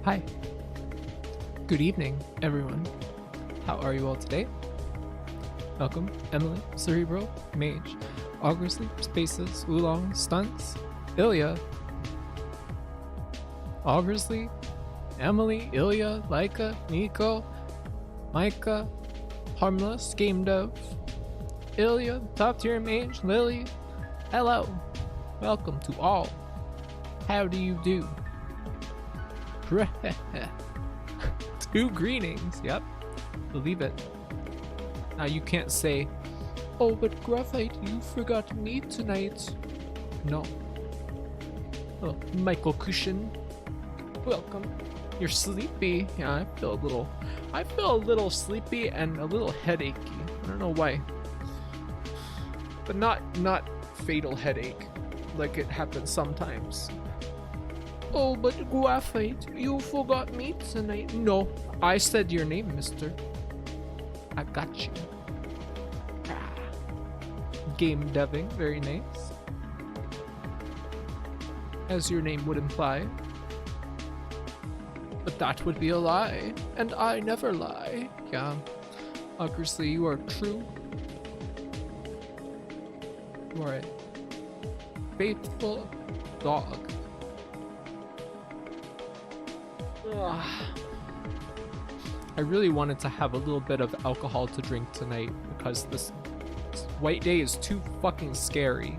Hi. Good evening, everyone. How are you all today? Welcome, Emily, Cerebral, Mage, Augursly, Spaces, Oolong, Stunts, Ilya, Augursly, Emily, Ilya, Laika, Nico, Micah, Harmless, Game Dev, Ilya, Top Tier Mage, Lily. Hello. Welcome to all. How do you do? Two greetings, yep. Believe it. Now you can't say, oh, but Graphite, you forgot me tonight. No. Oh, Michael Cushion. Welcome. You're sleepy. Yeah, I feel a little sleepy and a little headachy. I don't know why. But not fatal headache like it happens sometimes. Oh, but Graphite, you forgot me tonight. No, I said your name, mister. I got you. Game deving, very nice. As your name would imply. But that would be a lie, and I never lie. Yeah, obviously you are true. You are a faithful dog. I really wanted to have a little bit of alcohol to drink tonight because this white day is too fucking scary.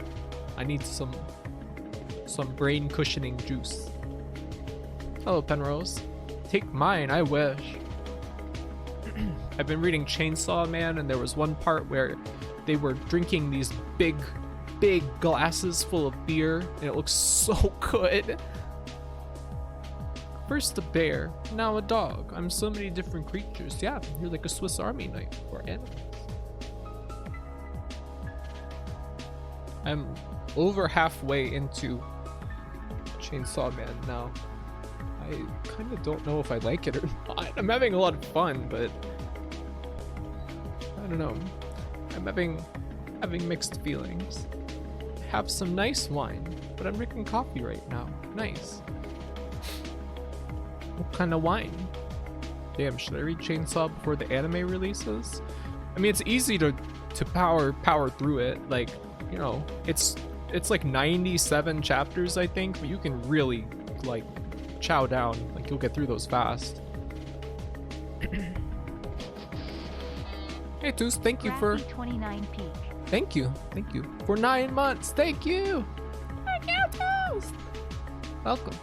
I need some brain cushioning juice. Hello, Penrose. Take mine, I wish. I've been reading Chainsaw Man, and there was one part where they were drinking these big glasses full of beer, and it looks so good. First a bear, now a dog. I'm so many different creatures. Yeah, you're like a Swiss Army knife for animals. I'm over halfway into Chainsaw Man now. I kind of don't know if I like it or not. I'm having a lot of fun, but I don't know. I'm having mixed feelings. I have some nice wine, but I'm drinking coffee right now. Nice. What kind of wine? Damn, should I read Chainsaw before the anime releases? I mean, it's easy to power through it. Like, you know, it's like 97 chapters, I think, but you can really like chow down. Like, you'll get through those fast. Hey Toos, thank you for 29 peak. Thank you for 9 months. Thank you Toos. Welcome.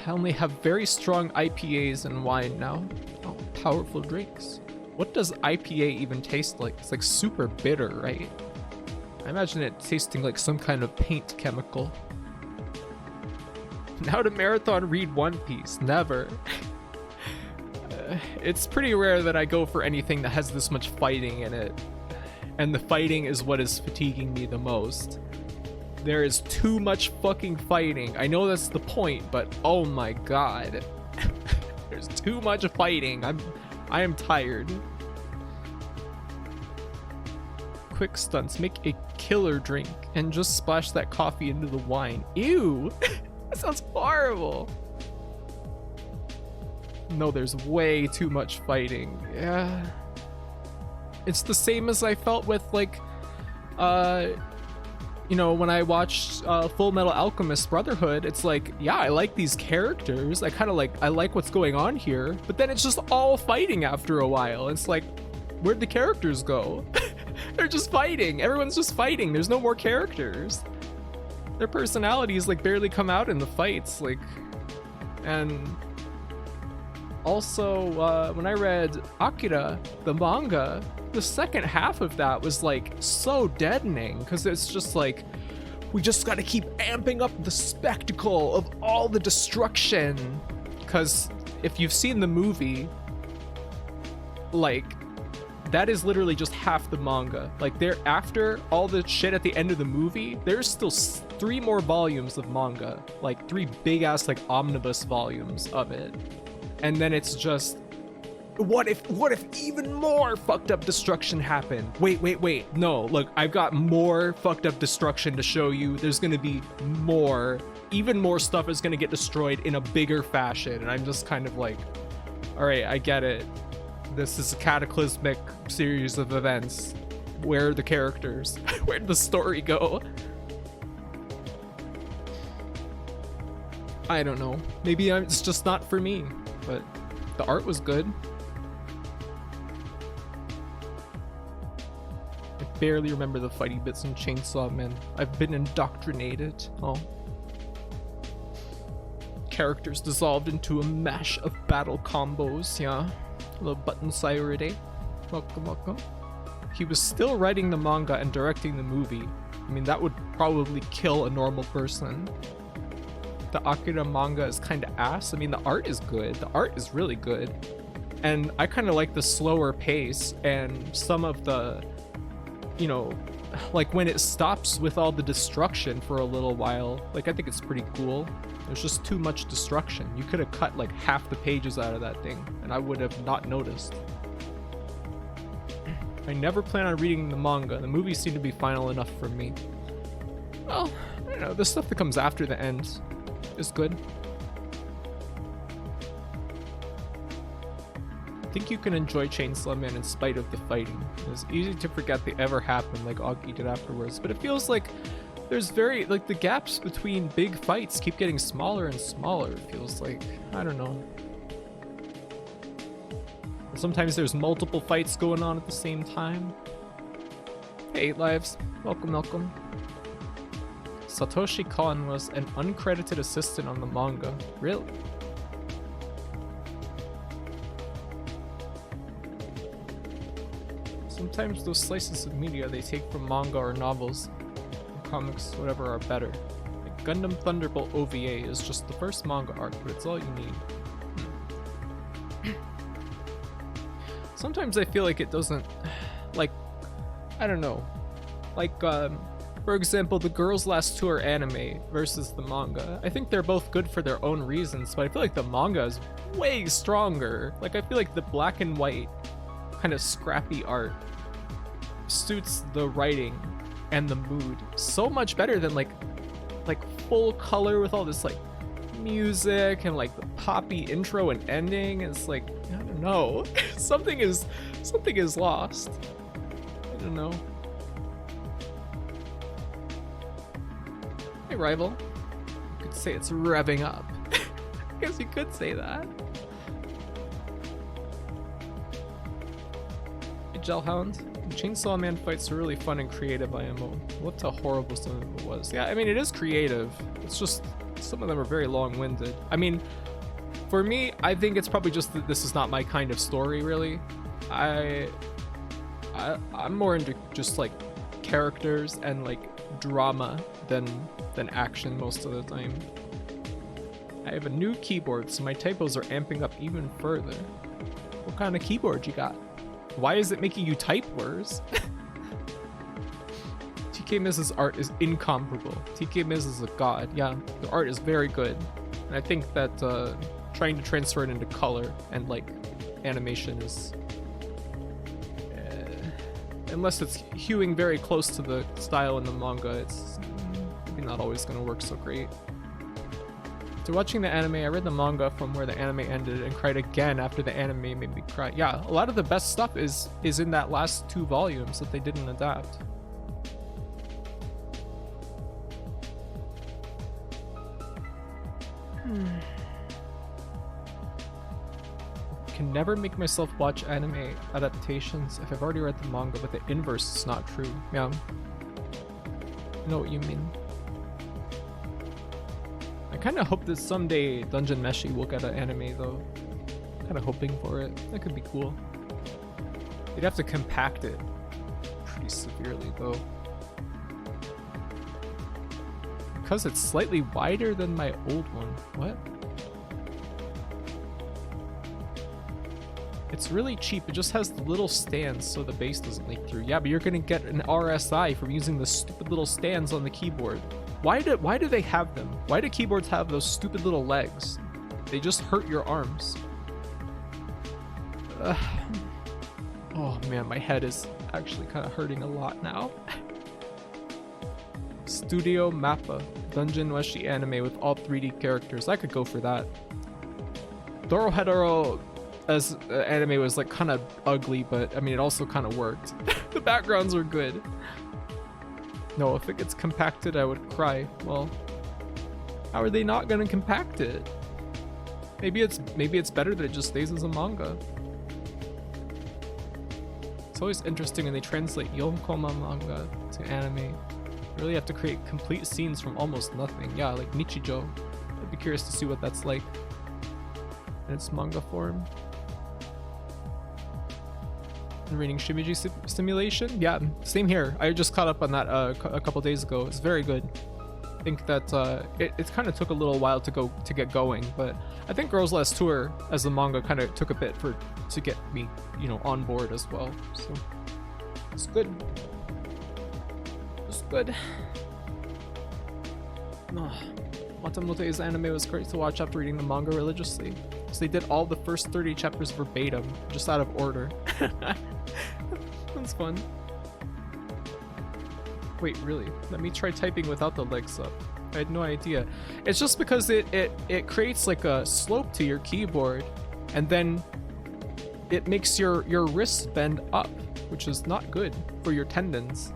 I only have very strong IPAs and wine now. Oh, powerful drinks. What does IPA even taste like? It's like super bitter, right? I imagine it tasting like some kind of paint chemical. Now to marathon read One Piece. Never. It's pretty rare that I go for anything that has this much fighting in it. And the fighting is what is fatiguing me the most. There is too much fucking fighting. I know that's the point, but oh my god. There's too much fighting. I am tired. Quick stunts. Make a killer drink and just splash that coffee into the wine. Ew. That sounds horrible. No, there's way too much fighting. Yeah. It's the same as I felt with like you know, when I watched Full Metal Alchemist Brotherhood, it's like, yeah, I like these characters. I like what's going on here, but then it's just all fighting after a while. It's like, where'd the characters go? They're just fighting. Everyone's just fighting. There's no more characters. Their personalities like barely come out in the fights. Like, and also when I read Akira, the manga, the second half of that was like so deadening because it's just like, we just got to keep amping up the spectacle of all the destruction. Because if you've seen the movie, like, that is literally just half the manga. Like, there, after all the shit at the end of the movie, there's still 3 more volumes of manga, like 3 big ass like omnibus volumes of it, and then it's just What if even more fucked up destruction happened? Wait. No, look, I've got more fucked up destruction to show you. There's gonna be more, even more stuff is gonna get destroyed in a bigger fashion. And I'm just kind of like, all right, I get it. This is a cataclysmic series of events. Where are the characters? Where'd the story go? I don't know. Maybe it's just not for me, but the art was good. I barely remember the fighting bits in Chainsaw Man. I've been indoctrinated. Oh. Characters dissolved into a mash of battle combos, yeah. A little button Saturday. Welcome. He was still writing the manga and directing the movie. I mean, that would probably kill a normal person. The Akira manga is kind of ass. I mean, the art is good. The art is really good. And I kind of like the slower pace and some of the, you know, like when it stops with all the destruction for a little while. Like, I think it's pretty cool. There's just too much destruction. You could have cut like half the pages out of that thing and I would have not noticed. I never plan on reading the manga. The movies seem to be final enough for me. Well, I don't know. The stuff that comes after the end is good. I think you can enjoy Chainsaw Man in spite of the fighting. It's easy to forget they ever happened like Augie did afterwards, but it feels like there's like the gaps between big fights keep getting smaller and smaller. It feels like, I don't know. Sometimes there's multiple fights going on at the same time. Hey, 8 Lives. Welcome. Satoshi Kon was an uncredited assistant on the manga. Really? Sometimes those slices of media they take from manga or novels, comics, whatever, are better. Like Gundam Thunderbolt OVA is just the first manga arc, but it's all you need. Sometimes I feel like it doesn't, like, I don't know. Like, for example, the Girls Last Tour anime versus the manga. I think they're both good for their own reasons, but I feel like the manga is way stronger. Like, I feel like the black and white, kind of scrappy art suits the writing and the mood so much better than like full color with all this like music and like the poppy intro and ending. It's like, I don't know. something is lost. I don't know. Hey, Rival. You could say it's revving up. I guess you could say that. Hey, Gelhound. Chainsaw Man fights are really fun and creative, IMO. What how horrible some of it was. Yeah, I mean, it is creative. It's just some of them are very long-winded. I mean, for me, I think it's probably just that this is not my kind of story, really. I'm more into just like characters and like drama than action most of the time. I have a new keyboard, so my typos are amping up even further. What kind of keyboard you got? Why is it making you type words? TK Miz's art is incomparable. TK Miz is a god. Yeah, the art is very good. And I think that trying to transfer it into color and like animation is... unless it's hewing very close to the style in the manga, it's maybe not always going to work so great. After watching the anime, I read the manga from where the anime ended and cried again after the anime made me cry. Yeah, a lot of the best stuff is in that last 2 volumes that they didn't adapt. Can never make myself watch anime adaptations if I've already read the manga, but the inverse is not true. Yeah. I know what you mean. I kind of hope that someday Dungeon Meshi will get an anime though. Kind of hoping for it. That could be cool. They'd have to compact it pretty severely though. Because it's slightly wider than my old one. What? It's really cheap. It just has the little stands so the bass doesn't leak through. Yeah, but you're gonna get an RSI from using the stupid little stands on the keyboard. Why do they have them? Why do keyboards have those stupid little legs? They just hurt your arms. Oh man, my head is actually kind of hurting a lot now. Studio Mappa, Dungeon Meshi anime with all 3D characters. I could go for that. Dorohedoro as anime was like kind of ugly, but I mean it also kind of worked. The backgrounds were good. No, if it gets compacted, I would cry. Well, how are they not gonna compact it? Maybe it's better that it just stays as a manga. It's always interesting when they translate Yonkoma manga to anime. You really have to create complete scenes from almost nothing. Yeah, like Nichijou. I'd be curious to see what that's like in its manga form. And reading Shimiji Simulation? Yeah, same here. I just caught up on that a couple days ago. It's very good. I think that it kind of took a little while to get going, but I think Girls Last Tour as the manga kind of took a bit to get me, you know, on board as well. So it's good. It's good. Matamote's anime was great to watch after reading the manga religiously. So they did all the first 30 chapters verbatim, just out of order. That's fun. Wait, really? Let me try typing without the legs up. I had no idea. It's just because it creates like a slope to your keyboard, and then it makes your wrists bend up, which is not good for your tendons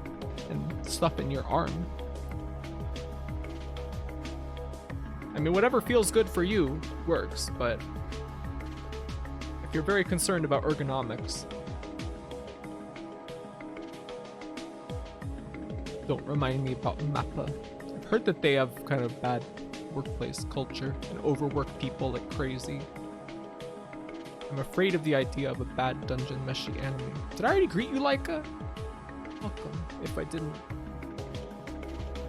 and stuff in your arm. I mean, whatever feels good for you works, but if you're very concerned about ergonomics, don't remind me about Mappa. I've heard that they have kind of bad workplace culture and overwork people like crazy. I'm afraid of the idea of a bad Dungeon Meshi anime. Did I already greet you, Laika? Welcome, if I didn't.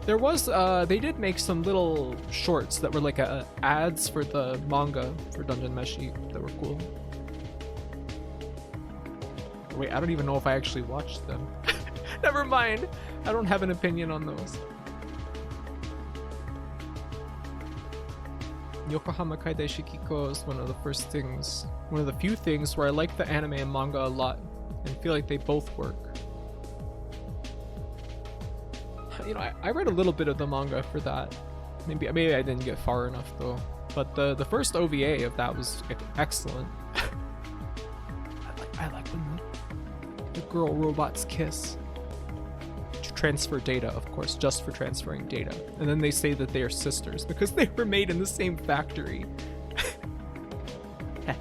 There was, they did make some little shorts that were like ads for the manga for Dungeon Meshi that were cool. Wait, I don't even know if I actually watched them. Never mind. I don't have an opinion on those. Yokohama Kaidai Shikiko is one of the few things where I like the anime and manga a lot and feel like they both work. You know, I read a little bit of the manga for that. Maybe I didn't get far enough though. But the first OVA of that was excellent. I like when the girl robots kiss. To transfer data, of course, just for transferring data. And then they say that they are sisters because they were made in the same factory. I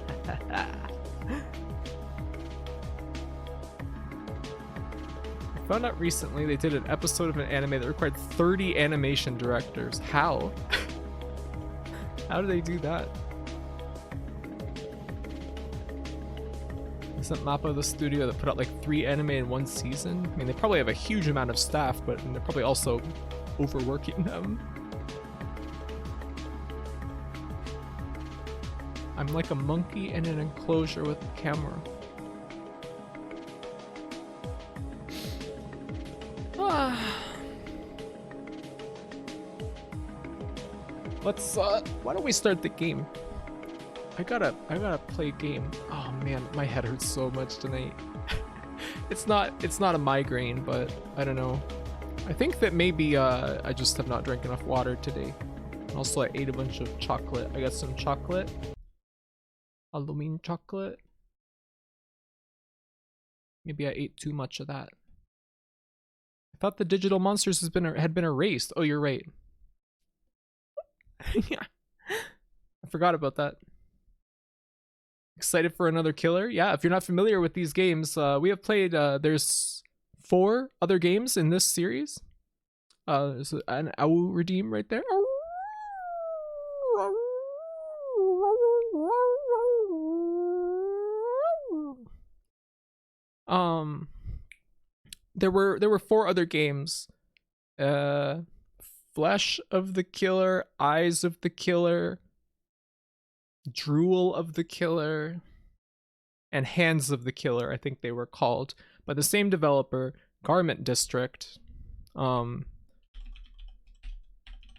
found out recently they did an episode of an anime that required 30 animation directors. How? How do they do that? Isn't Mappa the studio that put out like 3 anime in 1 season? I mean, they probably have a huge amount of staff, but they're probably also overworking them. I'm like a monkey in an enclosure with a camera. Let's why don't we start the game? I gotta play a game. Oh man, my head hurts so much tonight. It's not a migraine, but I don't know. I think that maybe I just have not drank enough water today. Also, I ate a bunch of chocolate. I got some chocolate. Halloween chocolate. Maybe I ate too much of that. I thought the digital monsters had been erased. Oh, you're right. Yeah. I forgot about that. Excited for another killer? Yeah, if you're not familiar with these games, we have played, there's 4 other games in this series. There's an owl redeem right there. There were 4 other games. Flesh of the Killer, Eyes of the Killer, Drool of the Killer, and Hands of the Killer, I think they were called, by the same developer, Garment District. I'm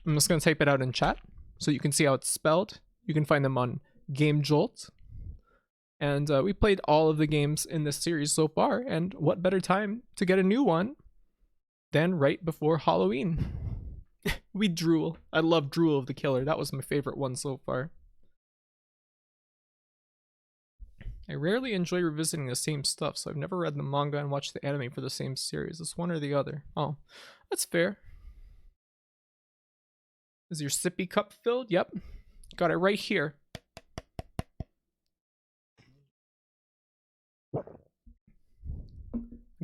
just going to type it out in chat so you can see how it's spelled. You can find them on Game Jolt And we played all of the games in this series so far, and what better time to get a new one than right before Halloween? We drool. I love Drool of the Killer. That was my favorite one so far. I rarely enjoy revisiting the same stuff, so I've never read the manga and watched the anime for the same series. It's one or the other. Oh, that's fair. Is your sippy cup filled? Yep. Got it right here.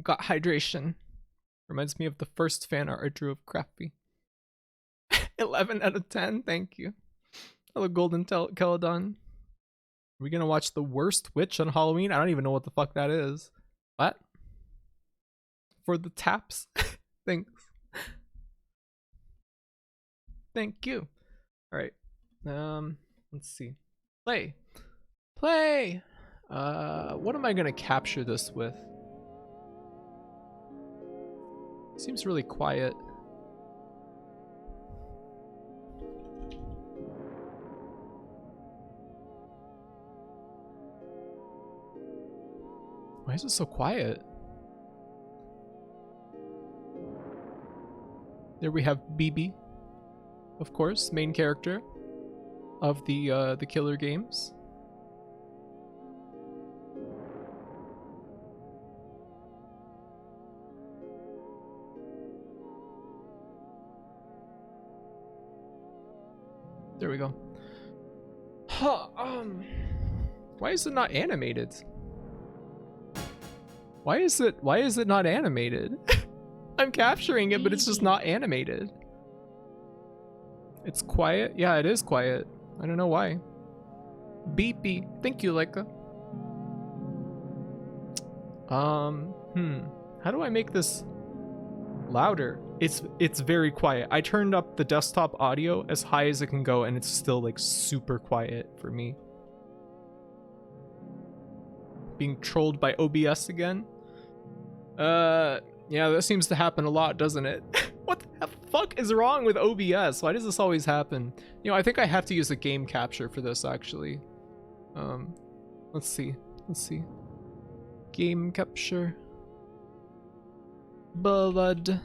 Got hydration. Reminds me of the first fan art I drew of Crappy. 11 out of 10. Thank you. Hello, Golden Celadon. Are we gonna watch The Worst Witch on Halloween? I don't even know what the fuck that is. What? For the taps? Thanks. Thank you. Alright. Let's see. Play. Play! What am I gonna capture this with? Seems really quiet. Why is it so quiet? There we have BB, of course, main character of the Killer games. There we go. Huh, why is it not animated? Why is it not animated? I'm capturing it, but it's just not animated. It's quiet? Yeah, it is quiet. I don't know why. Beepy. Thank you, Leica. How do I make this louder? It's very quiet. I turned up the desktop audio as high as it can go, and it's still like super quiet for me. Being trolled by OBS again. Yeah, that seems to happen a lot, doesn't it? What the fuck is wrong with OBS? Why does this always happen? You know, I think I have to use a game capture for this, actually. Let's see. Game capture. Blood.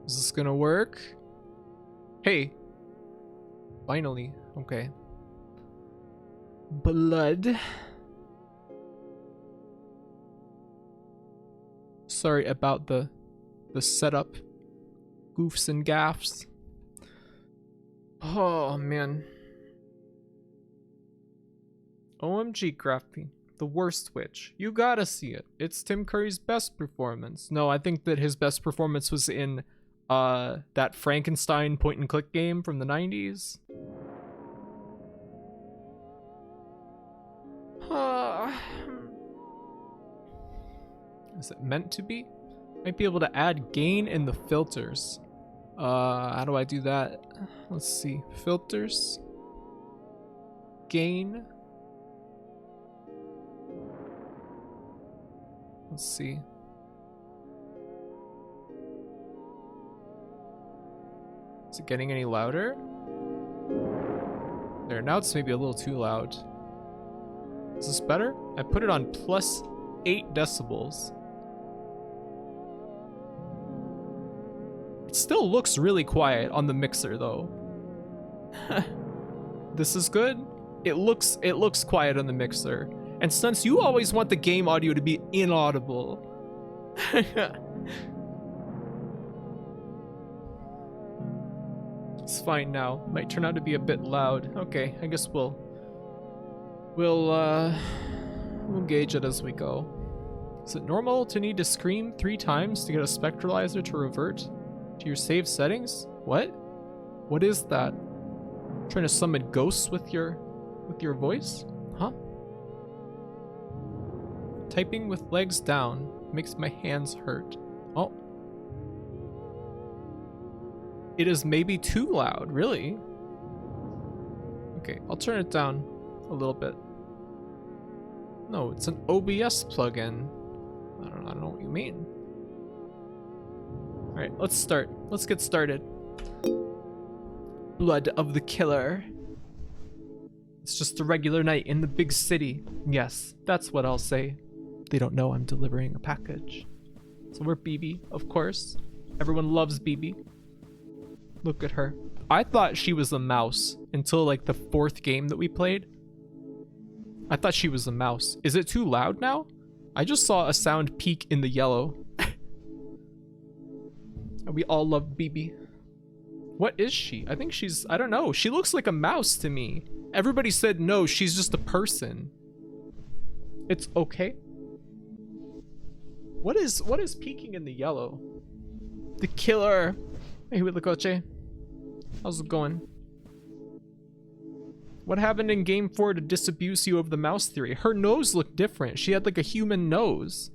Is this gonna work? Hey. Finally. Okay. Blood. Sorry about the setup goofs and gaffs. Oh man. OMG Crafty. The Worst Witch. You gotta see it. It's Tim Curry's best performance. No, I think that his best performance was in that Frankenstein point and click game from the 90s. Is it meant to be? Might be able to add gain in the filters. How do I do that? Let's see. Filters. Gain. Let's see. Is it getting any louder? There, now it's maybe a little too loud. Is this better? I put it on plus 8 decibels. It still looks really quiet on the mixer though. This is good. It looks quiet on the mixer. And since you always want the game audio to be inaudible. It's fine now. Might turn out to be a bit loud. Okay, I guess we'll gauge it as we go. Is it normal to need to scream 3 times to get a spectralizer to revert to your saved settings? What? What is that? Trying to summon ghosts with your voice? Huh? Typing with legs down makes my hands hurt. Oh. It is maybe too loud, really? Okay, I'll turn it down a little bit. No, it's an OBS plugin. I don't know what you mean. Alright, let's start. Let's get started. Blood of the killer. It's just a regular night in the big city. Yes, that's what I'll say. They don't know I'm delivering a package. So we're BB, of course. Everyone loves BB. Look at her. I thought she was a mouse until like the 4th game that we played. I thought she was a mouse. Is it too loud now? I just saw a sound peak in the yellow. We all love BB. What is she? I think she's, I don't know. She looks like a mouse to me. Everybody said no, she's just a person. It's okay. What is peeking in the yellow? The killer. Hey, Huitlacoche. How's it going? What happened in game 4 to disabuse you of the mouse theory? Her nose looked different. She had like a human nose.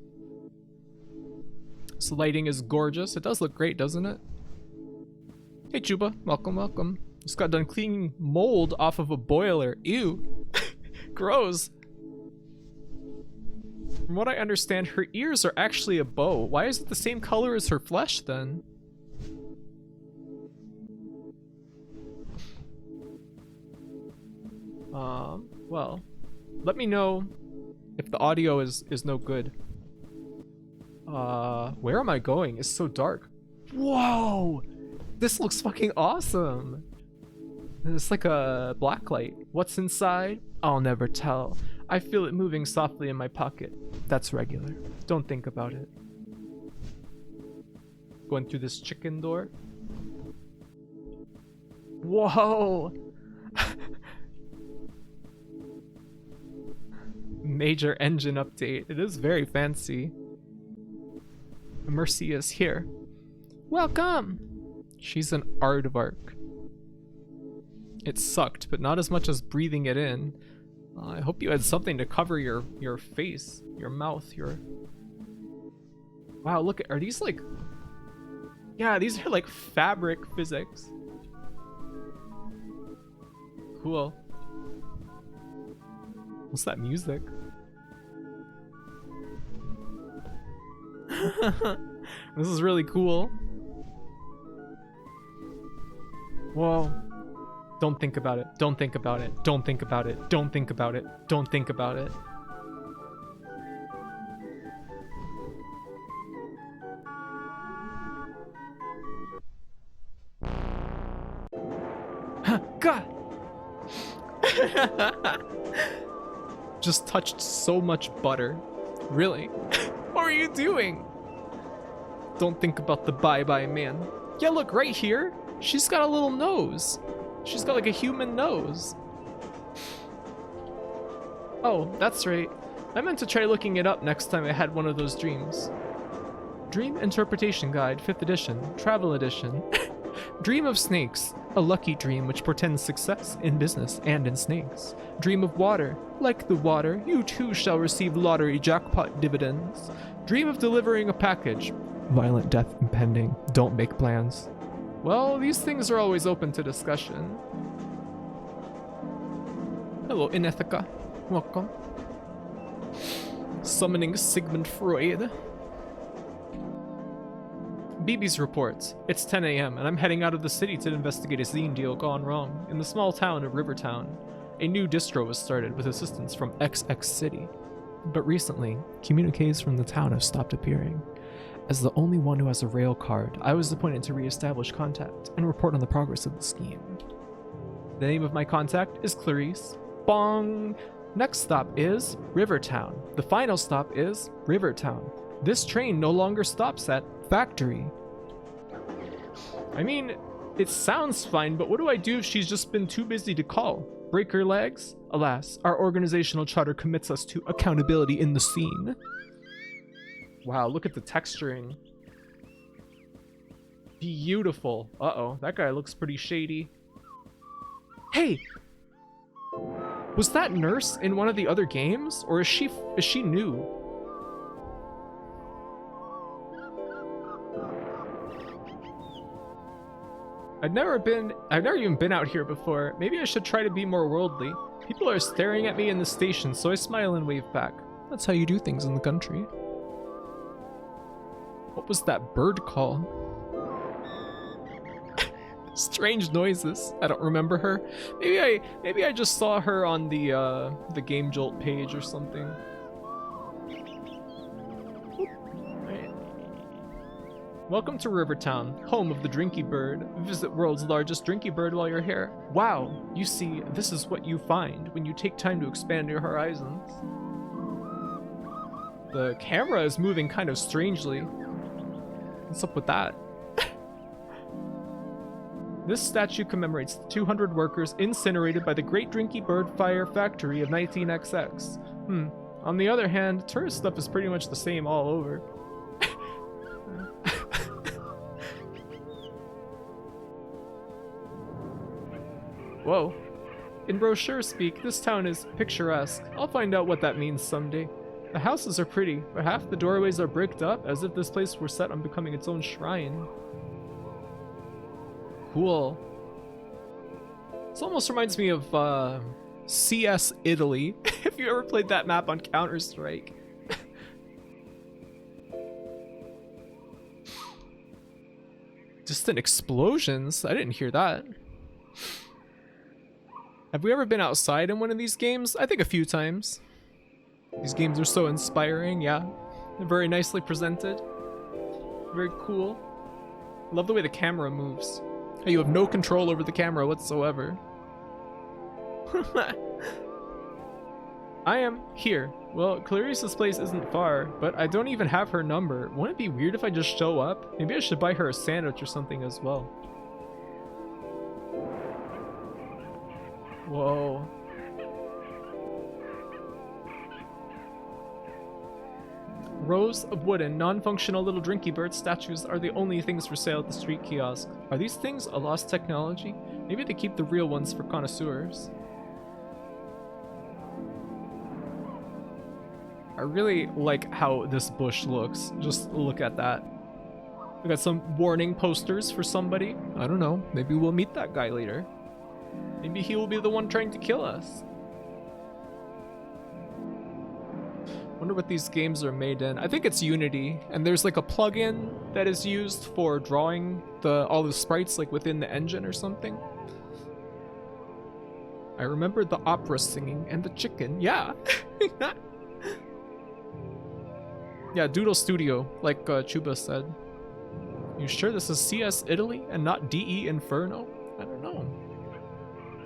This lighting is gorgeous. It does look great, doesn't it? Hey, Juba. Welcome, welcome. Just got done cleaning mold off of a boiler. Ew. Gross. From what I understand, her ears are actually a bow. Why is it the same color as her flesh then? Well, let me know if the audio is no good. Where am I going? It's so dark. Whoa! This looks fucking awesome. It's like a blacklight. What's inside? I'll never tell. I feel it moving softly in my pocket. That's regular. Don't think about it. Going through this chicken door. Whoa! Major engine update. It is very fancy. Mercy is here. Welcome! She's an aardvark. It sucked, but not as much as breathing it in. I hope you had something to cover your face, your mouth, your... Wow, look at... Are these like... Yeah, these are like fabric physics. Cool. What's that music? This is really cool. Whoa. Don't think about it. Don't think about it. Don't think about it. Don't think about it. Don't think about it. God! Just touched so much butter. Really? What are you doing? Don't think about the bye-bye man. Yeah, look, right here. She's got a little nose. She's got like a human nose. Oh, that's right. I meant to try looking it up next time I had one of those dreams. Dream Interpretation Guide, 5th edition, Travel edition. Dream of snakes, a lucky dream which portends success in business and in snakes. Dream of water, like the water, you too shall receive lottery jackpot dividends. Dream of delivering a package, violent death impending, don't make plans. Well, these things are always open to discussion. Hello, Inethica. Welcome. Summoning Sigmund Freud. BB's reports. It's 10 a.m. and I'm heading out of the city to investigate a zine deal gone wrong. In the small town of Rivertown, a new distro was started with assistance from XX City. But recently, communiques from the town have stopped appearing. As the only one who has a rail card, I was appointed to re-establish contact and report on the progress of the scheme. The name of my contact is Clarice. Bong! Next stop is Rivertown. The final stop is Rivertown. This train no longer stops at Factory. I mean, it sounds fine, but what do I do if she's just been too busy to call? Break her legs? Alas, our organizational charter commits us to accountability in the scene. Wow, look at the texturing. Beautiful. Uh-oh, that guy looks pretty shady. Hey! Was that nurse in one of the other games? Or is she new? I've never even been out here before. Maybe I should try to be more worldly. People are staring at me in the station, so I smile and wave back. That's how you do things in the country. What was that bird call? Strange noises. I don't remember her. Maybe I just saw her on the Game Jolt page or something. Right. Welcome to Rivertown, home of the Drinky Bird. Visit world's largest Drinky Bird while you're here. Wow, you see, this is what you find when you take time to expand your horizons. The camera is moving kind of strangely. What's up with that? This statue commemorates the 200 workers incinerated by the Great Drinky Bird Fire Factory of 19XX. On the other hand, tourist stuff is pretty much the same all over. Whoa. In brochure speak, this town is picturesque. I'll find out what that means someday. The houses are pretty, but half the doorways are bricked up as if this place were set on becoming its own shrine. Cool. This almost reminds me of CS Italy, if you ever played that map on Counter-Strike. Distant explosions? I didn't hear that. Have we ever been outside in one of these games? I think a few times. These games are so inspiring, yeah. They're very nicely presented. Very cool. Love the way the camera moves. You have no control over the camera whatsoever. I am here. Well, Clarice's place isn't far, but I don't even have her number. Wouldn't it be weird if I just show up? Maybe I should buy her a sandwich or something as well. Whoa. Rows of wooden, non-functional little Drinky Bird statues are the only things for sale at the street kiosk. Are these things a lost technology? Maybe they keep the real ones for connoisseurs. I really like how this bush looks. Just look at that. We got some warning posters for somebody. I don't know. Maybe we'll meet that guy later. Maybe he will be the one trying to kill us. Wonder what these games are made in. I think it's Unity, and there's like a plugin that is used for drawing all the sprites like within the engine or something. I remember the opera singing and the chicken. Yeah. Yeah, Doodle Studio, like Chuba said. You sure this is CS Italy and not DE Inferno? I don't know.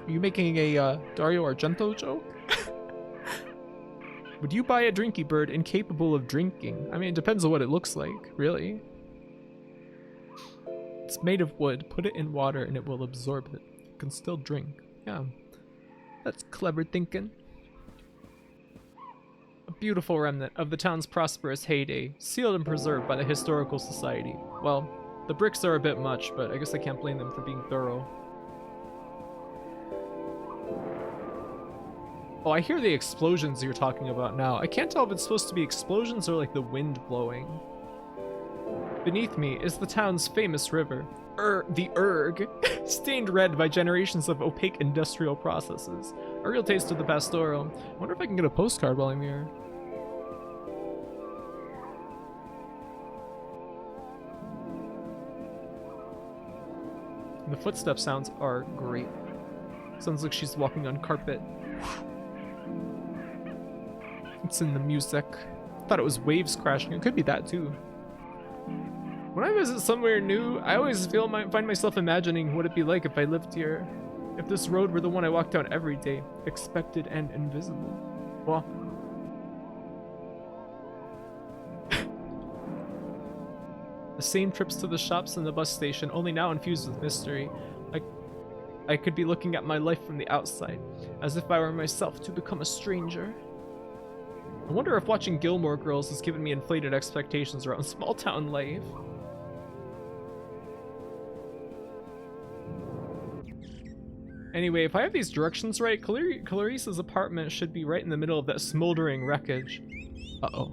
Are you making a Dario Argento joke? Would you buy a Drinky Bird incapable of drinking? I mean, it depends on what it looks like, really. It's made of wood. Put it in water and it will absorb it. You can still drink. Yeah. That's clever thinking. A beautiful remnant of the town's prosperous heyday, sealed and preserved by the Historical Society. Well, the bricks are a bit much, but I guess I can't blame them for being thorough. Oh, I hear the explosions you're talking about now. I can't tell if it's supposed to be explosions or like the wind blowing. Beneath me is the town's famous river, the Erg, stained red by generations of opaque industrial processes. A real taste of the pastoral. I wonder if I can get a postcard while I'm here. And the footstep sounds are great. Sounds like she's walking on carpet. It's in the music. Thought it was waves crashing. It could be that too. When I visit somewhere new, I always find myself imagining what it'd be like if I lived here. If this road were the one I walked down every day, expected and invisible. Well, the same trips to the shops and the bus station, only now infused with mystery. I could be looking at my life from the outside, as if I were myself to become a stranger. I wonder if watching Gilmore Girls has given me inflated expectations around small town life. Anyway, if I have these directions right, Clarice's apartment should be right in the middle of that smoldering wreckage. Uh-oh.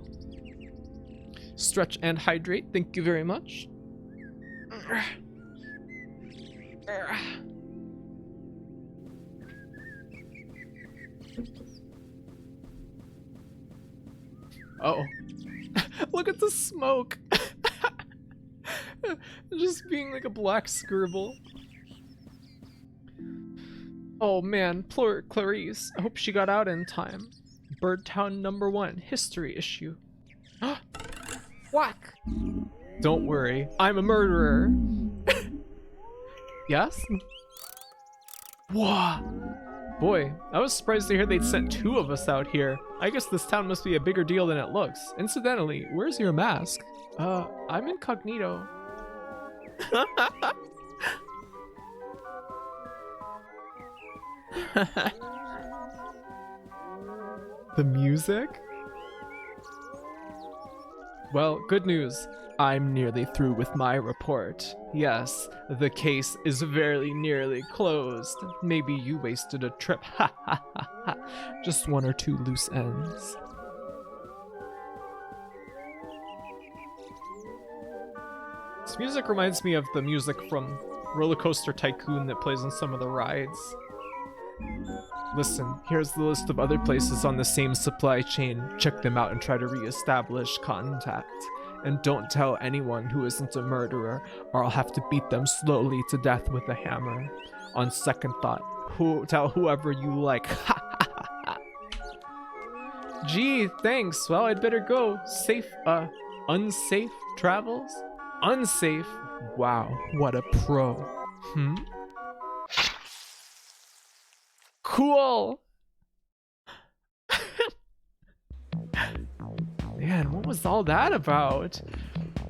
Stretch and hydrate, thank you very much. Oh. Look at the smoke. Just being like a black scribble. Oh man, poor Clarice. I hope she got out in time. Birdtown #1, history issue. Whack! Don't worry, I'm a murderer. Yes? Whoa! Boy, I was surprised to hear they'd sent 2 of us out here. I guess this town must be a bigger deal than it looks. Incidentally, where's your mask? I'm incognito. The music? Well, good news. I'm nearly through with my report. Yes, the case is very nearly closed. Maybe you wasted a trip. Ha ha ha ha. Just 1 or 2 loose ends. This music reminds me of the music from Roller Coaster Tycoon that plays on some of the rides. Listen, here's the list of other places on the same supply chain. Check them out and try to re-establish contact. And don't tell anyone who isn't a murderer, or I'll have to beat them slowly to death with a hammer. On second thought, tell whoever you like. Gee, thanks. Well, I'd better go. Unsafe travels? Unsafe? Wow, what a pro. Cool! Man, what was all that about?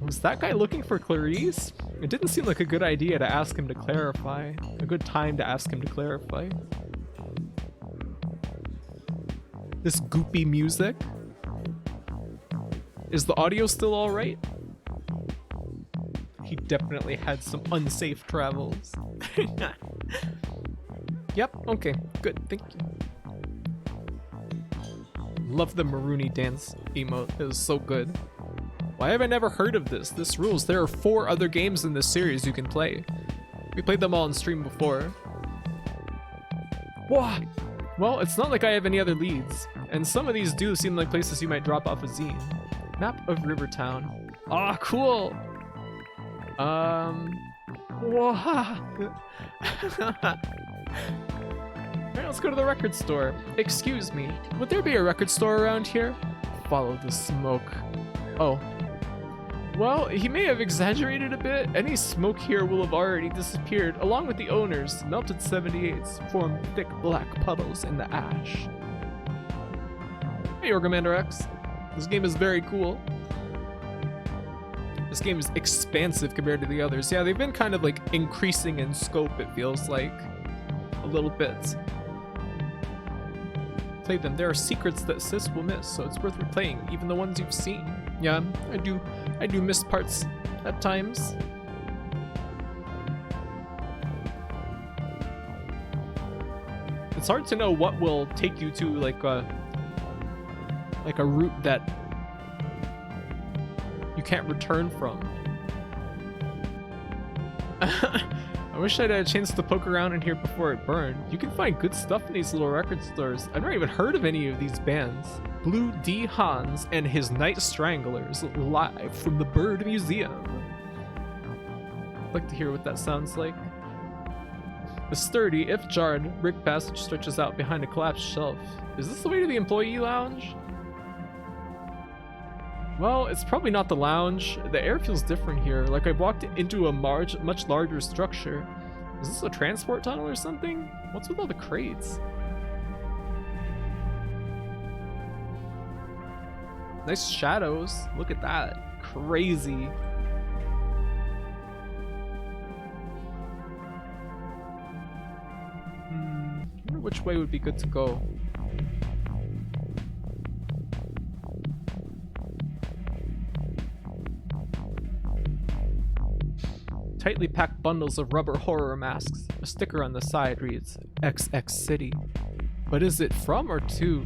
Was that guy looking for Clarice? It didn't seem like a good idea to ask him to clarify. A good time to ask him to clarify. This goopy music? Is the audio still alright? He definitely had some unsafe travels. Yep, okay, good, thank you. Love the Maroony dance emote, it was so good. Why have I never heard of this? This rules. There are 4 other games in this series you can play. We played them all on stream before. Whoa! Well, it's not like I have any other leads, and some of these do seem like places you might drop off a zine. Map of Rivertown. Ah, cool! Whoa! Alright, let's go to the record store. Excuse me, would there be a record store around here? Follow the smoke. Oh. Well, he may have exaggerated a bit. Any smoke here will have already disappeared, along with the owners. Melted 78s form thick black puddles in the ash. Hey, Orgamander X. This game is very cool. This game is expansive compared to the others. Yeah, they've been kind of like increasing in scope, it feels like. A little bit. Play them. There are secrets that Sis will miss, so it's worth replaying, even the ones you've seen. Yeah, I do miss parts at times. It's hard to know what will take you to like a route that you can't return from. I wish I'd had a chance to poke around in here before it burned. You can find good stuff in these little record stores. I've never even heard of any of these bands. Blue D. Hans and his Night Stranglers, live from the Bird Museum. I'd like to hear what that sounds like. The sturdy, if jarred, brick passage stretches out behind a collapsed shelf. Is this the way to the employee lounge? Well, it's probably not the lounge. The air feels different here, like I walked into a much larger structure. Is this a transport tunnel or something? What's with all the crates? Nice shadows. Look at that. Crazy. I wonder which way would be good to go. Tightly packed bundles of rubber horror masks. A sticker on the side reads, XX City. But is it from or to?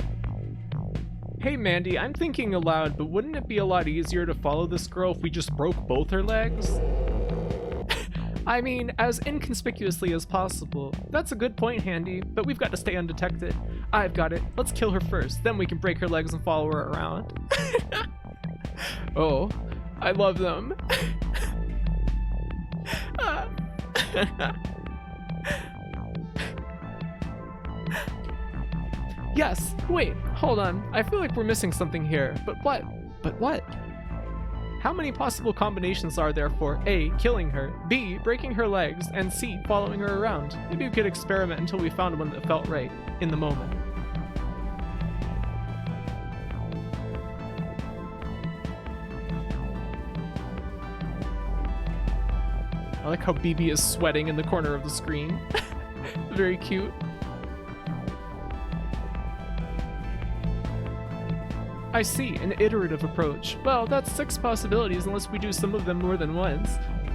Hey Mandy, I'm thinking aloud, but wouldn't it be a lot easier to follow this girl if we just broke both her legs? I mean, as inconspicuously as possible. That's a good point, Handy, but we've got to stay undetected. I've got it. Let's kill her first, then we can break her legs and follow her around. Oh, I love them. Yes, wait, hold on. I feel like we're missing something here. But what? But what? How many possible combinations are there for A, killing her, B, breaking her legs, and C, following her around? Maybe we could experiment until we found one that felt right, in the moment. I like how BB is sweating in the corner of the screen. Very cute. I see, an iterative approach. Well, that's 6 possibilities unless we do some of them more than once.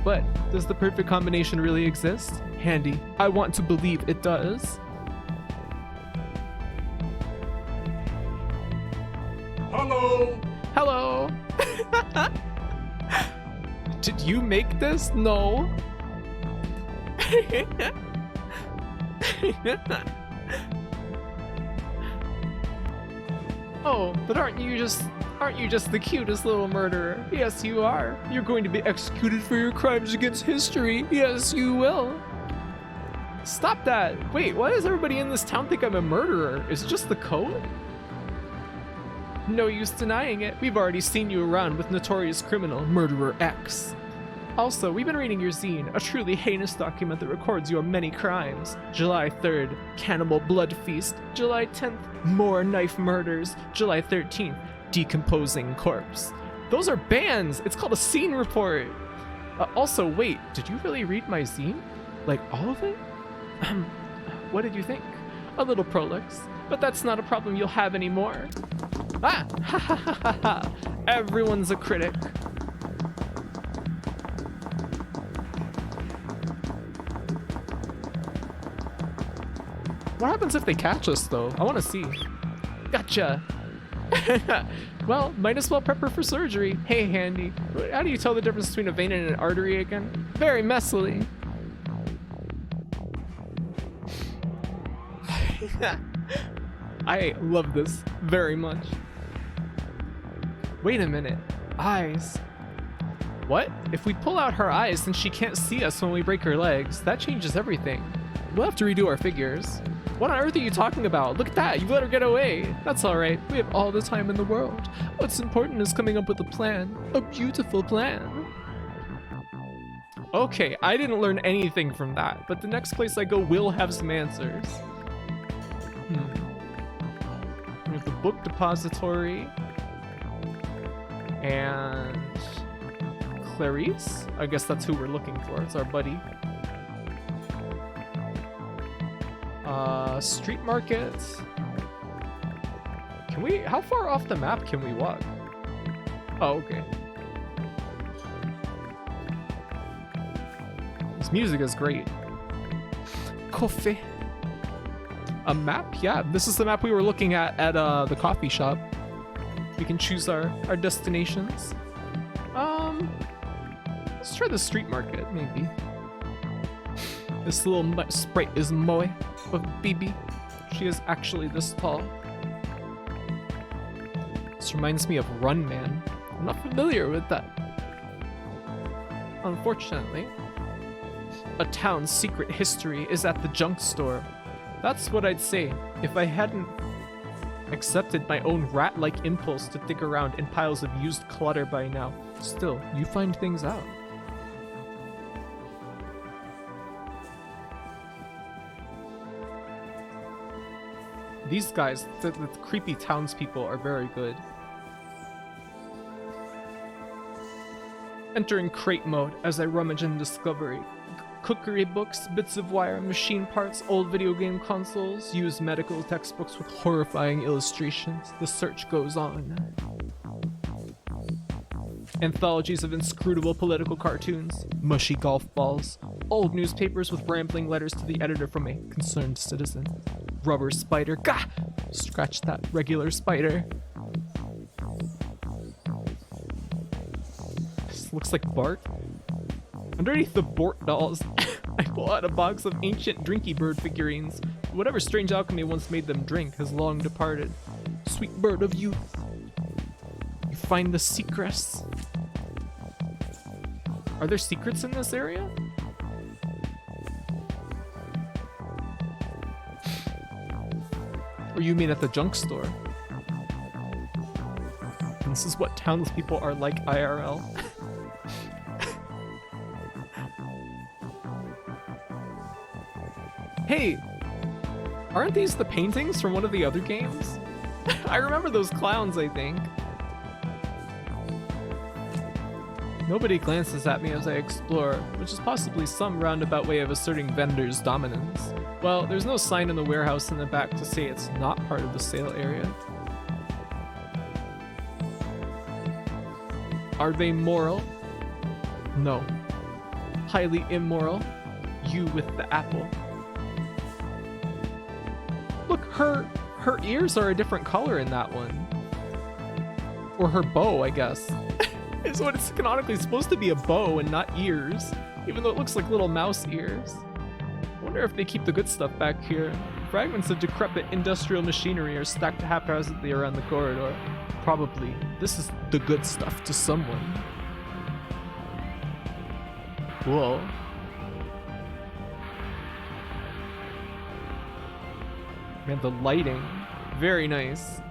But does the perfect combination really exist? Handy. I want to believe it does. Hello! Hello! Did you make this? No. Oh, but aren't you just the cutest little murderer? Yes, you are. You're going to be executed for your crimes against history. Yes, you will. Stop that. Wait, why does everybody in this town think I'm a murderer? Is it just the code? No use denying it. We've already seen you around with notorious criminal Murderer X. Also, we've been reading your zine, a truly heinous document that records your many crimes. July 3rd, Cannibal Blood Feast. July 10th, more knife murders. July 13th, Decomposing Corpse. Those are bands! It's called a scene report! Also, wait, did you really read my zine? Like, all of it? What did you think? A little prolix, but that's not a problem you'll have anymore. Ah! Ha ha ha ha ha! Everyone's a critic. What happens if they catch us, though? I want to see. Gotcha! Well, might as well prep her for surgery. Hey, Handy. How do you tell the difference between a vein and an artery again? Very messily. I love this very much. Wait a minute. Eyes. What? If we pull out her eyes, then she can't see us when we break her legs. That changes everything. We'll have to redo our figures. What on earth are you talking about? Look at that, you let her get away. That's all right, we have all the time in the world. What's important is coming up with a plan, a beautiful plan. Okay, I didn't learn anything from that, but the next place I go will have some answers. We have the book depository and Clarice. I guess that's who we're looking for, it's our buddy. Street market. Can we, how far off the map can we walk? Oh, okay. This music is great. Coffee. A map? Yeah, this is the map we were looking at the coffee shop. We can choose our destinations. Let's try the street market, maybe. This little sprite is Moe of BB. She is actually this tall. This reminds me of Run Man. I'm not familiar with that. Unfortunately, a town's secret history is at the junk store. That's what I'd say if I hadn't accepted my own rat-like impulse to dig around in piles of used clutter by now. Still, you find things out. These guys, the creepy townspeople, are very good. Entering crate mode as I rummage in discovery. Cookery books, bits of wire, machine parts, old video game consoles, used medical textbooks with horrifying illustrations. The search goes on. Anthologies of inscrutable political cartoons, mushy golf balls, old newspapers with rambling letters to the editor from a concerned citizen. Rubber spider, gah! Scratch that regular spider. This looks like Bart. Underneath the Bort dolls, I pull out a box of ancient Drinky Bird figurines. Whatever strange alchemy once made them drink has long departed. Sweet bird of youth. You find the secrets. Are there secrets in this area? Or you mean at the junk store? This is what townspeople are like IRL. Hey, aren't these the paintings from one of the other games? I remember those clowns, I think. Nobody glances at me as I explore, which is possibly some roundabout way of asserting vendors' dominance. Well, there's no sign in the warehouse in the back to say it's not part of the sale area. Are they moral? No. Highly immoral? You with the apple. Look, her ears are a different color in that one. Or her bow, I guess. Is what it's canonically supposed to be, a bow and not ears, even though it looks like little mouse ears. I wonder if they keep the good stuff back here. Fragments of decrepit industrial machinery are stacked haphazardly around the corridor. Probably, this is the good stuff to someone. Whoa. Man, the lighting, very nice.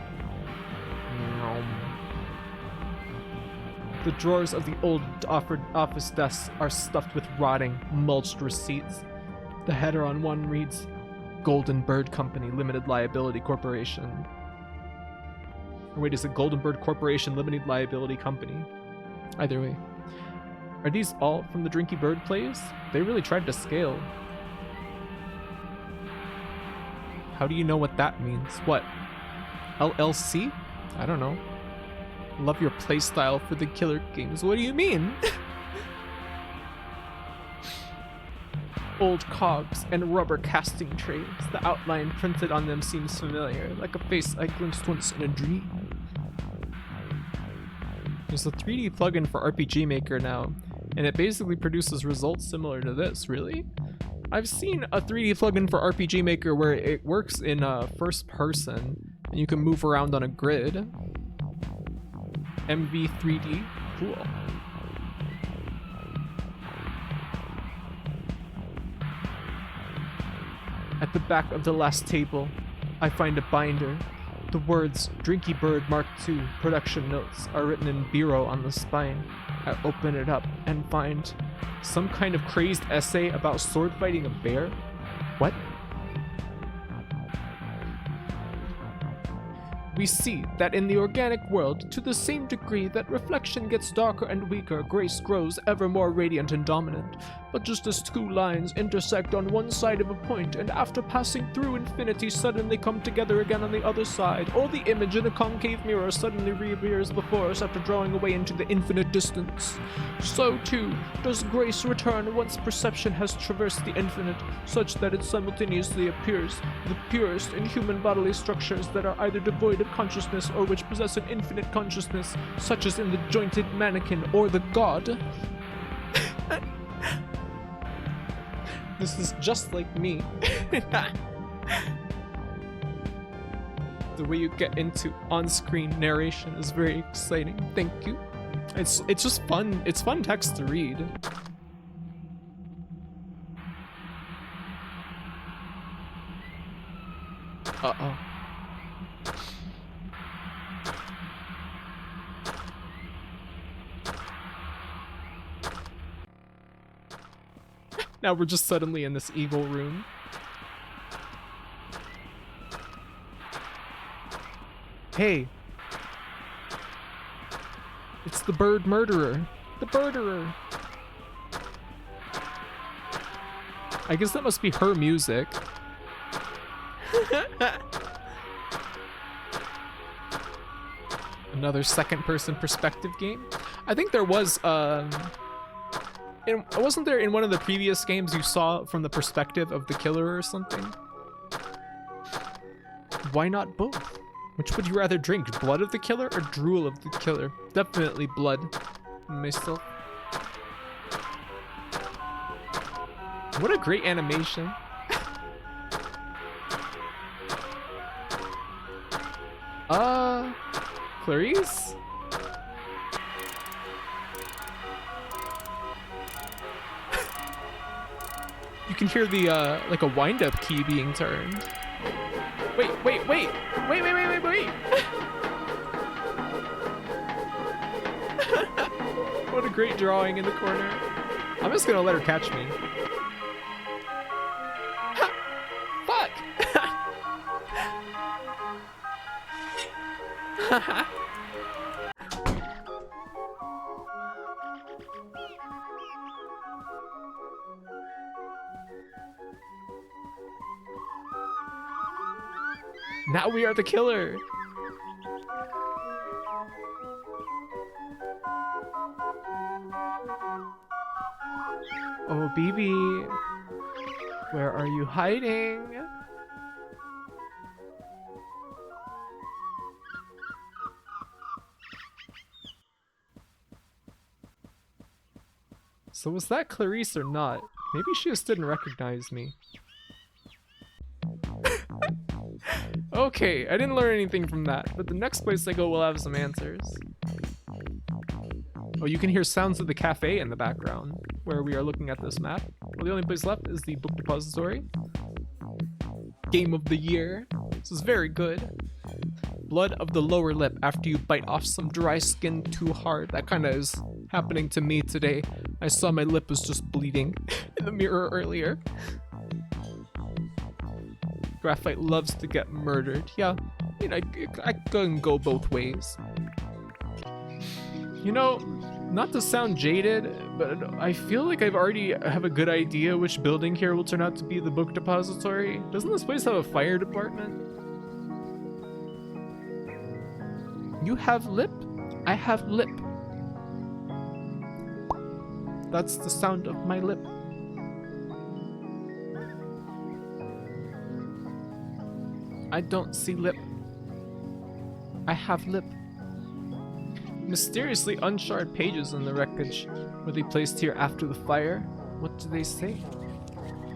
The drawers of the old office desks are stuffed with rotting, mulched receipts. The header on one reads, Golden Bird Company Limited Liability Corporation. Or wait, is it Golden Bird Corporation Limited Liability Company? Either way. Are these all from the Drinky Bird plays? They really tried to scale. How do you know what that means? What? LLC? I don't know. Love your playstyle for the killer games. What do you mean? Old cogs and rubber casting trays. The outline printed on them seems familiar, like a face I glimpsed once in a dream. There's a 3D plugin for RPG Maker now, and it basically produces results similar to this, really? I've seen a 3D plugin for RPG Maker where it works in first person, and you can move around on a grid. MV3D, cool. At the back of the last table, I find a binder. The words Drinky Bird Mark II production notes are written in biro on the spine. I open it up and find some kind of crazed essay about sword fighting a bear. What? We see that in the organic world, to the same degree that reflection gets darker and weaker, grace grows ever more radiant and dominant. But just as two lines intersect on one side of a point and after passing through infinity suddenly come together again on the other side, or the image in a concave mirror suddenly reappears before us after drawing away into the infinite distance, so too does grace return once perception has traversed the infinite, such that it simultaneously appears the purest in human bodily structures that are either devoid of consciousness or which possess an infinite consciousness, such as in the jointed mannequin or the god. This is just like me. The way you get into on-screen narration is very exciting. Thank you. It's just fun. It's fun text to read. Uh-oh. Now we're just suddenly in this evil room. Hey. It's the bird murderer. The birderer. I guess that must be her music. Another second-person perspective game. I think there was, wasn't there in one of the previous games you saw from the perspective of the killer or something? Why not both? Which would you rather drink, blood of the killer or drool of the killer? Definitely blood. Myself. What a great animation. Clarice? You can hear the, like a wind-up key being turned. Wait, wait, wait! Wait, wait, wait, wait, wait! What a great drawing in the corner. I'm just gonna let her catch me. Fuck! Now we are the killer. Oh, BB, where are you hiding? So was that Clarice or not? Maybe she just didn't recognize me. Okay, I didn't learn anything from that, but the next place I go will have some answers. Oh, you can hear sounds of the cafe in the background, where we are looking at this map. Well, the only place left is the book depository. Game of the year. This is very good. Blood of the lower lip after you bite off some dry skin too hard. That kind of is happening to me today. I saw my lip was just bleeding in the mirror earlier. Graphite loves to get murdered. Yeah, I mean, I can go both ways. You know, not to sound jaded, but I feel like I've already have a good idea which building here will turn out to be the book depository. Doesn't this place have a fire department? You have lip, I have lip. That's the sound of my lip. I don't see lip. I have lip. Mysteriously uncharted pages in the wreckage. Were they placed here after the fire? What do they say?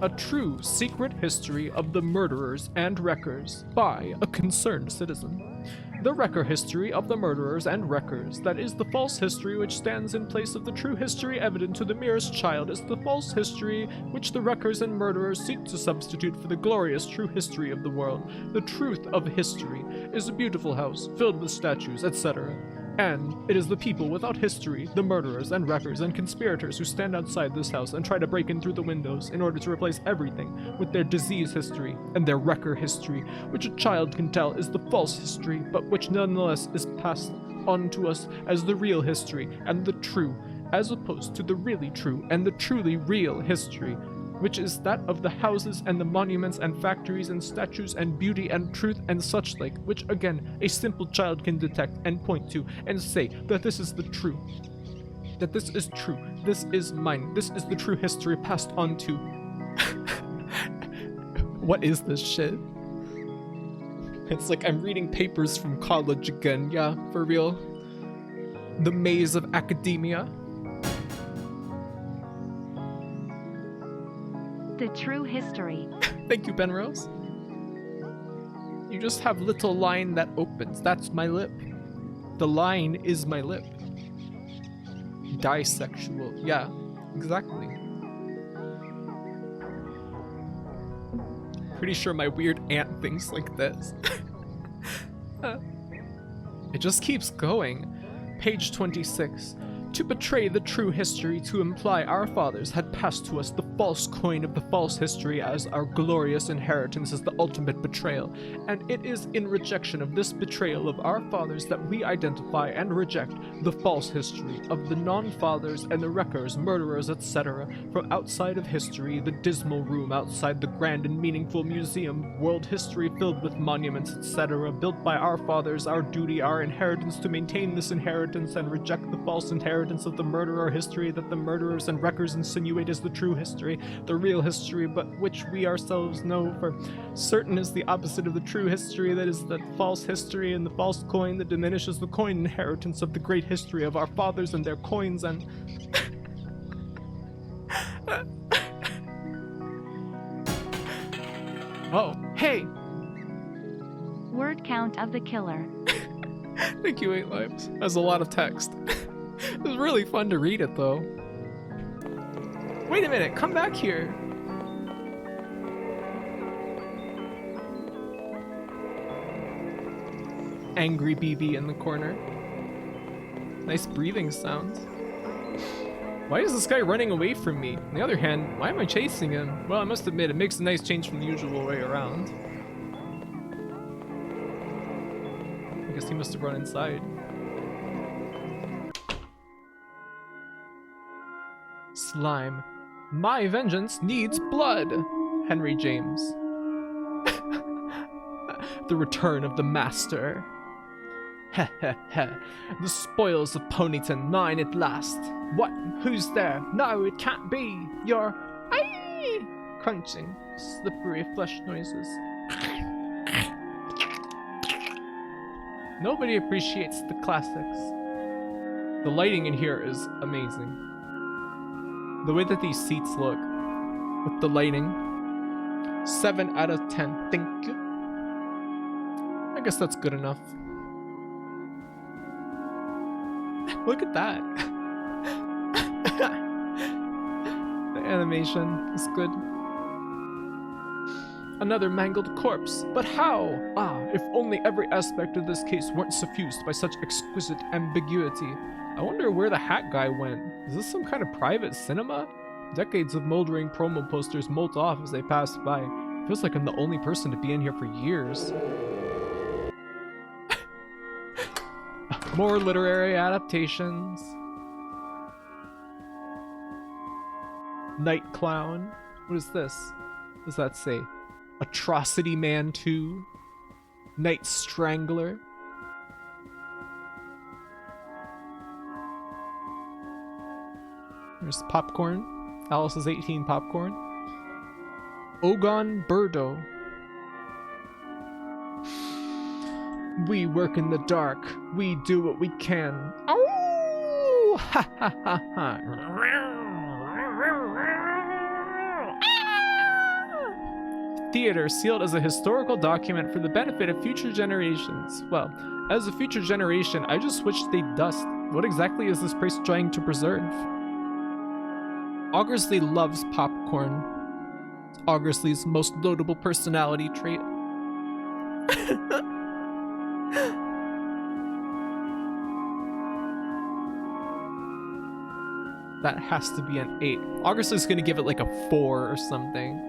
A true secret history of the murderers and wreckers by a concerned citizen. The wrecker history of the murderers and wreckers, that is the false history which stands in place of the true history evident to the merest child, is the false history which the wreckers and murderers seek to substitute for the glorious true history of the world. The truth of history is a beautiful house filled with statues, etc. And it is the people without history, the murderers and wreckers and conspirators who stand outside this house and try to break in through the windows in order to replace everything with their disease history and their wrecker history, which a child can tell is the false history, but which nonetheless is passed on to us as the real history and the true, as opposed to the really true and the truly real history, which is that of the houses and the monuments and factories and statues and beauty and truth and such like, which again a simple child can detect and point to and say that this is the true, that this is true, this is mine, this is the true history passed on to. What is this shit? It's like I'm reading papers from college again, yeah, for real. The maze of academia. The true history. Thank you, Benrose. You just have little line that opens. That's my lip. The line is my lip. Disexual. Yeah, exactly. Pretty sure my weird aunt thinks like this. It just keeps going. Page 26. To betray the true history, to imply our fathers had passed to us the false coin of the false history as our glorious inheritance is the ultimate betrayal, and it is in rejection of this betrayal of our fathers that we identify and reject the false history of the non-fathers and the wreckers, murderers, etc. from outside of history, the dismal room outside the grand and meaningful museum, world history filled with monuments, etc. built by our fathers, our duty, our inheritance to maintain this inheritance and reject the false inheritance of the murderer history that the murderers and wreckers insinuate is the true history, the real history, but which we ourselves know for certain is the opposite of the true history, that is the false history and the false coin that diminishes the coin inheritance of the great history of our fathers and their coins and... Oh, hey! Word count of the killer. Thank you, 8 Lives. That's a lot of text. It was really fun to read it, though. Wait a minute, come back here. angry BB in the corner. Nice breathing sounds. Why is this guy running away from me? On the other hand, why am I chasing him? Well, I must admit, it makes a nice change from the usual way around. I guess he must have run inside. Slime. My vengeance needs blood. Henry James. The return of the master. Heh heh heh. The spoils of Ponyton, mine at last. What? Who's there? No, it can't be. You're... Aye! Crunching, slippery flesh noises. Nobody appreciates the classics. The lighting in here is amazing. The way that these seats look with the lighting. 7 out of 10. Thank you. I guess that's good enough. Look at that. The animation is good. Another mangled corpse. But how? Ah, if only every aspect of this case weren't suffused by such exquisite ambiguity. I wonder where the hat guy went. Is this some kind of private cinema? Decades of moldering promo posters molt off as they pass by. Feels like I'm the only person to be in here for years. More literary adaptations. Night Clown. What is this? What does that say? Atrocity Man 2. Night Strangler. There's popcorn. Alice's 18 popcorn. Ogon Birdo. We work in the dark. We do what we can. Oh! Ha ha ha ha. Theater sealed as a historical document for the benefit of future generations. Well, as a future generation, I just wish they'd dust. What exactly is this place trying to preserve? Augersley loves popcorn. It's Augersley's most notable personality trait. That has to be an 8. Augersley's gonna give it like a 4 or something.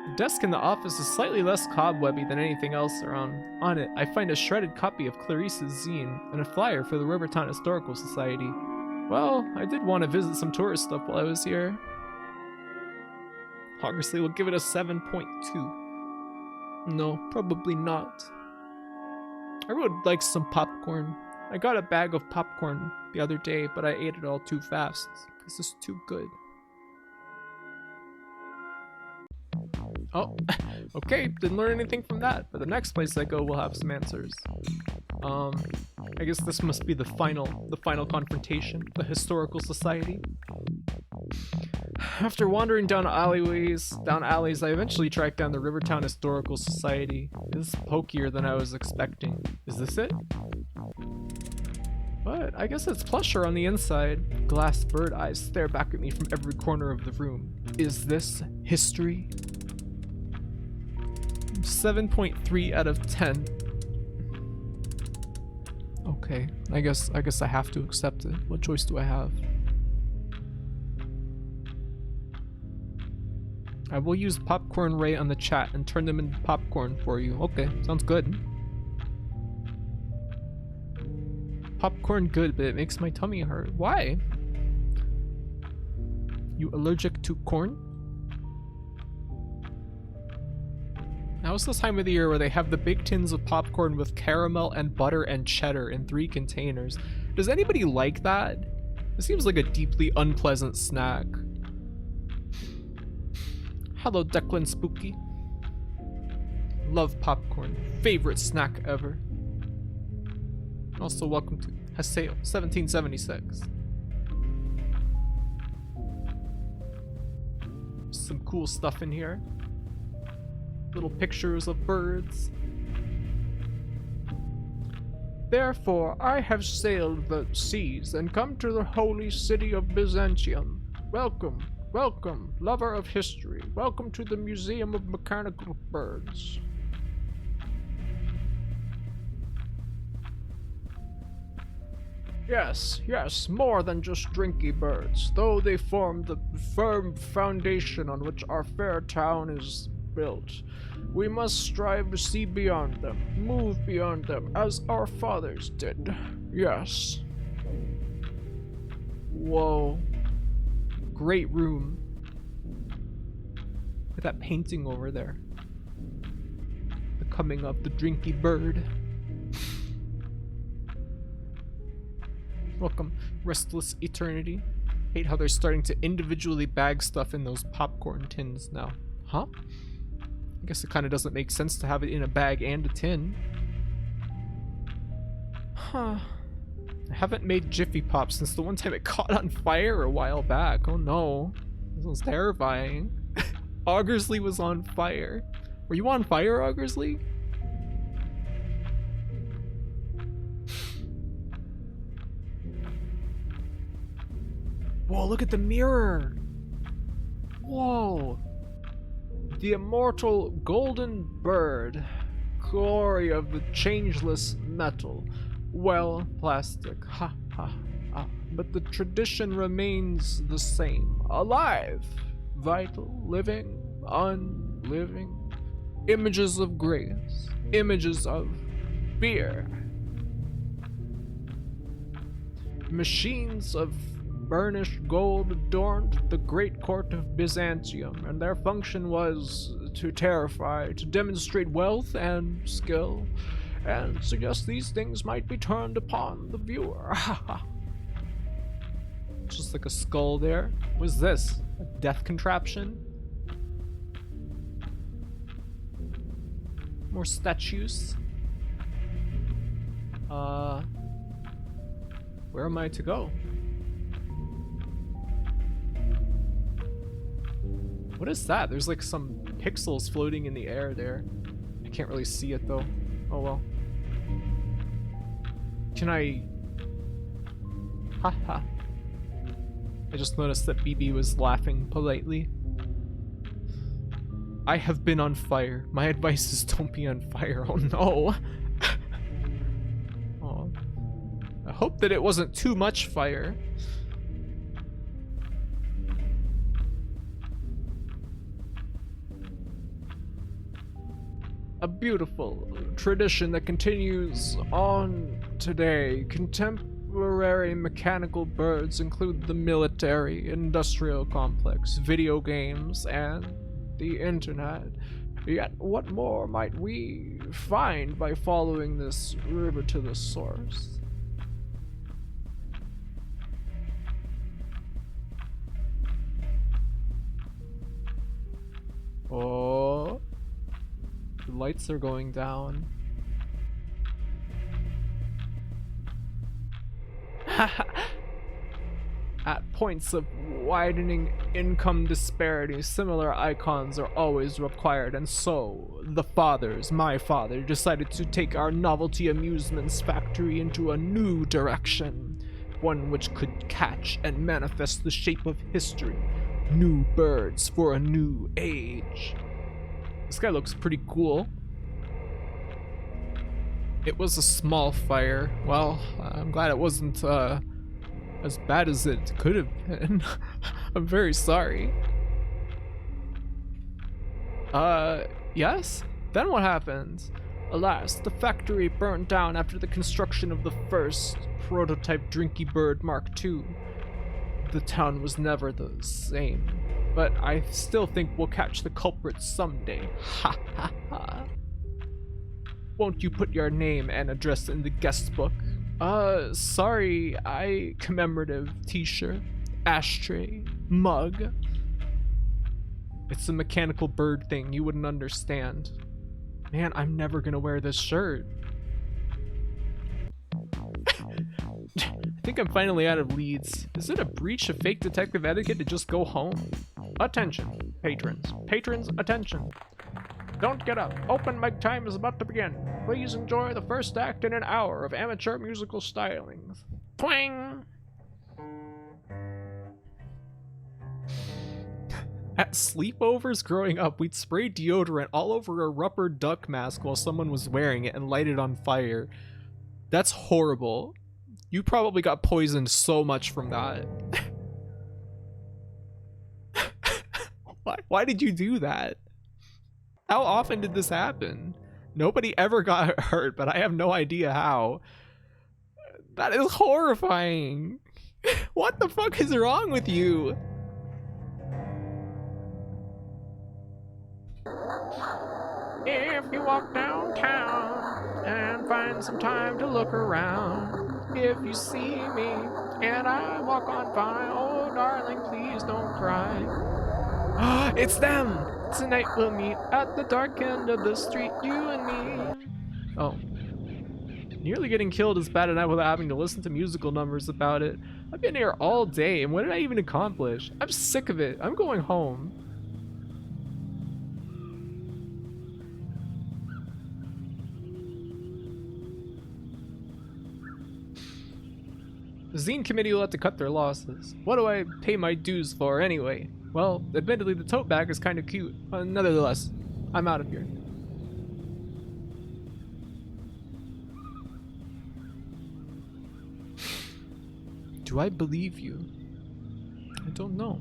The desk in the office is slightly less cobwebby than anything else around. On it, I find a shredded copy of Clarice's zine and a flyer for the Rivertown Historical Society. Well, I did want to visit some tourist stuff while I was here. Augersley will give it a 7.2. No, probably not. I would like some popcorn. I got a bag of popcorn the other day, but I ate it all too fast because it's too good. Oh, okay, didn't learn anything from that, but the next place I go will have some answers. I guess this must be the final confrontation, the Historical Society. After wandering down alleys, I eventually tracked down the Rivertown Historical Society. This is pokier than I was expecting. Is this it? But I guess it's plusher on the inside. Glass bird eyes stare back at me from every corner of the room. Is this history? 7.3 out of 10. Okay, I guess I have to accept it. What choice do I have? I will use Popcorn Ray on the chat and turn them into popcorn for you. Okay, sounds good. Popcorn good, but it makes my tummy hurt. Why? You allergic to corn? Now it's the time of the year where they have the big tins of popcorn with caramel and butter and cheddar in 3 containers. Does anybody like that? It seems like a deeply unpleasant snack. Hello, Declan Spooky. Love popcorn. Favorite snack ever. Also, welcome to Haseo 1776. Some cool stuff in here. Little pictures of birds. Therefore, I have sailed the seas and come to the holy city of Byzantium. Welcome, welcome, lover of history. Welcome to the Museum of Mechanical Birds. Yes, yes, more than just drinky birds, though they form the firm foundation on which our fair town is built. We must strive to see beyond them, move beyond them, as our fathers did. Yes. Whoa. Great room. Look at that painting over there. The coming of the drinky bird. Welcome, Restless Eternity. Hate how they're starting to individually bag stuff in those popcorn tins now. Huh? I guess it kind of doesn't make sense to have it in a bag and a tin. Huh. I haven't made Jiffy Pop since the one time it caught on fire a while back. Oh no. This was terrifying. Augersley was on fire. Were you on fire, Augersley? Whoa, look at the mirror! Whoa! The immortal golden bird, glory of the changeless metal. Well, plastic, ha ha ha. But the tradition remains the same. Alive, vital, living, unliving. Images of grace, images of fear. Machines of burnished gold adorned the great court of Byzantium, and their function was to terrify, to demonstrate wealth and skill, and suggest these things might be turned upon the viewer. Just like a skull there. What's this? A death contraption? More statues. Where am I to go? What is that? There's like some pixels floating in the air there. I can't really see it though. Oh well. Can I... Haha. I just noticed that BB was laughing politely. I have been on fire. My advice is don't be on fire. Oh no. Oh. I hope that it wasn't too much fire. A beautiful tradition that continues on today. Contemporary mechanical birds include the military, industrial complex, video games, and the internet. Yet what more might we find by following this river to the source? Oh, the lights are going down. At points of widening income disparity, similar icons are always required, and so the fathers, my father, decided to take our novelty amusements factory into a new direction, one which could catch and manifest the shape of history. New birds for a new age. This guy looks pretty cool. It was a small fire. Well, I'm glad it wasn't as bad as it could have been. I'm very sorry. Yes? Then what happened? Alas, the factory burned down after the construction of the first prototype Drinky Bird Mark II. The town was never the same, but I still think we'll catch the culprits someday. Ha ha ha. Won't you put your name and address in the guest book? Sorry, commemorative t-shirt, ashtray, mug. It's a mechanical bird thing, you wouldn't understand. Man, I'm never gonna wear this shirt. I think I'm finally out of leads. Is it a breach of fake detective etiquette to just go home? Attention, patrons. Patrons, attention. Don't get up. Open mic time is about to begin. Please enjoy the first act in an hour of amateur musical stylings. Twang! At sleepovers growing up, we'd spray deodorant all over a rubber duck mask while someone was wearing it and light it on fire. That's horrible. You probably got poisoned so much from that. Why did you do that? How often did this happen? Nobody ever got hurt, but I have no idea how. That is horrifying. What the fuck is wrong with you? If you walk downtown and find some time to look around, if you see me and I walk on by, oh darling, please don't cry. It's them! Tonight we'll meet at the dark end of the street, you and me. Oh. Nearly getting killed is bad enough without having to listen to musical numbers about it. I've been here all day, and what did I even accomplish? I'm sick of it. I'm going home. The zine committee will have to cut their losses. What do I pay my dues for anyway? Well, admittedly, the tote bag is kind of cute. Nevertheless, I'm out of here. Do I believe you? I don't know.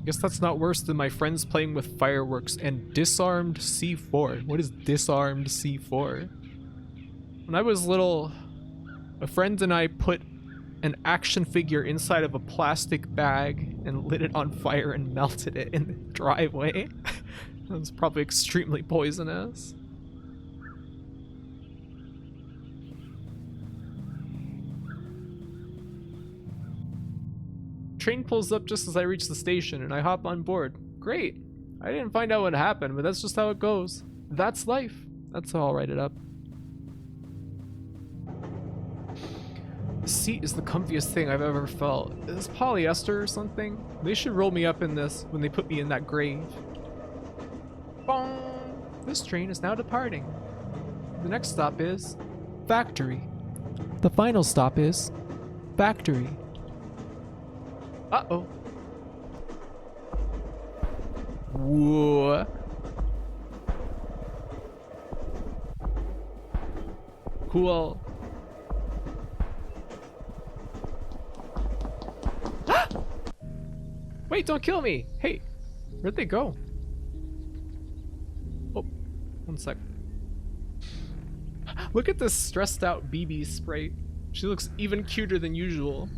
Guess that's not worse than my friends playing with fireworks and disarmed C4. What is disarmed C4? When I was little, a friend and I put an action figure inside of a plastic bag and lit it on fire and melted it in the driveway. That was probably extremely poisonous. Train pulls up just as I reach the station and I hop on board. Great. I didn't find out what happened, but that's just how it goes. That's life. That's how I'll write it up. The seat is the comfiest thing I've ever felt. Is this polyester or something? They should roll me up in this when they put me in that grave. Bong! This train is now departing. The next stop is factory. The final stop is factory. Uh-oh. Whoa. Cool. Wait, don't kill me! Hey, where'd they go? Oh, one sec. Look at this stressed out BB sprite. She looks even cuter than usual.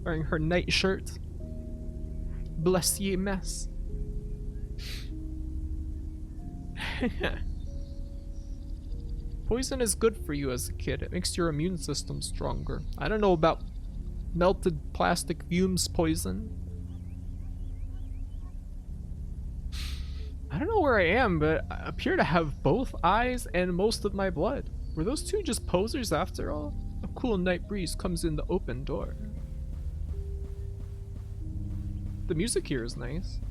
Wearing her night shirt. Bless ye mess. Poison is good for you as a kid. It makes your immune system stronger. I don't know about melted plastic fumes poison. I don't know where I am, but I appear to have both eyes and most of my blood. Were those two just posers after all? A cool night breeze comes in the open door. The music here is nice.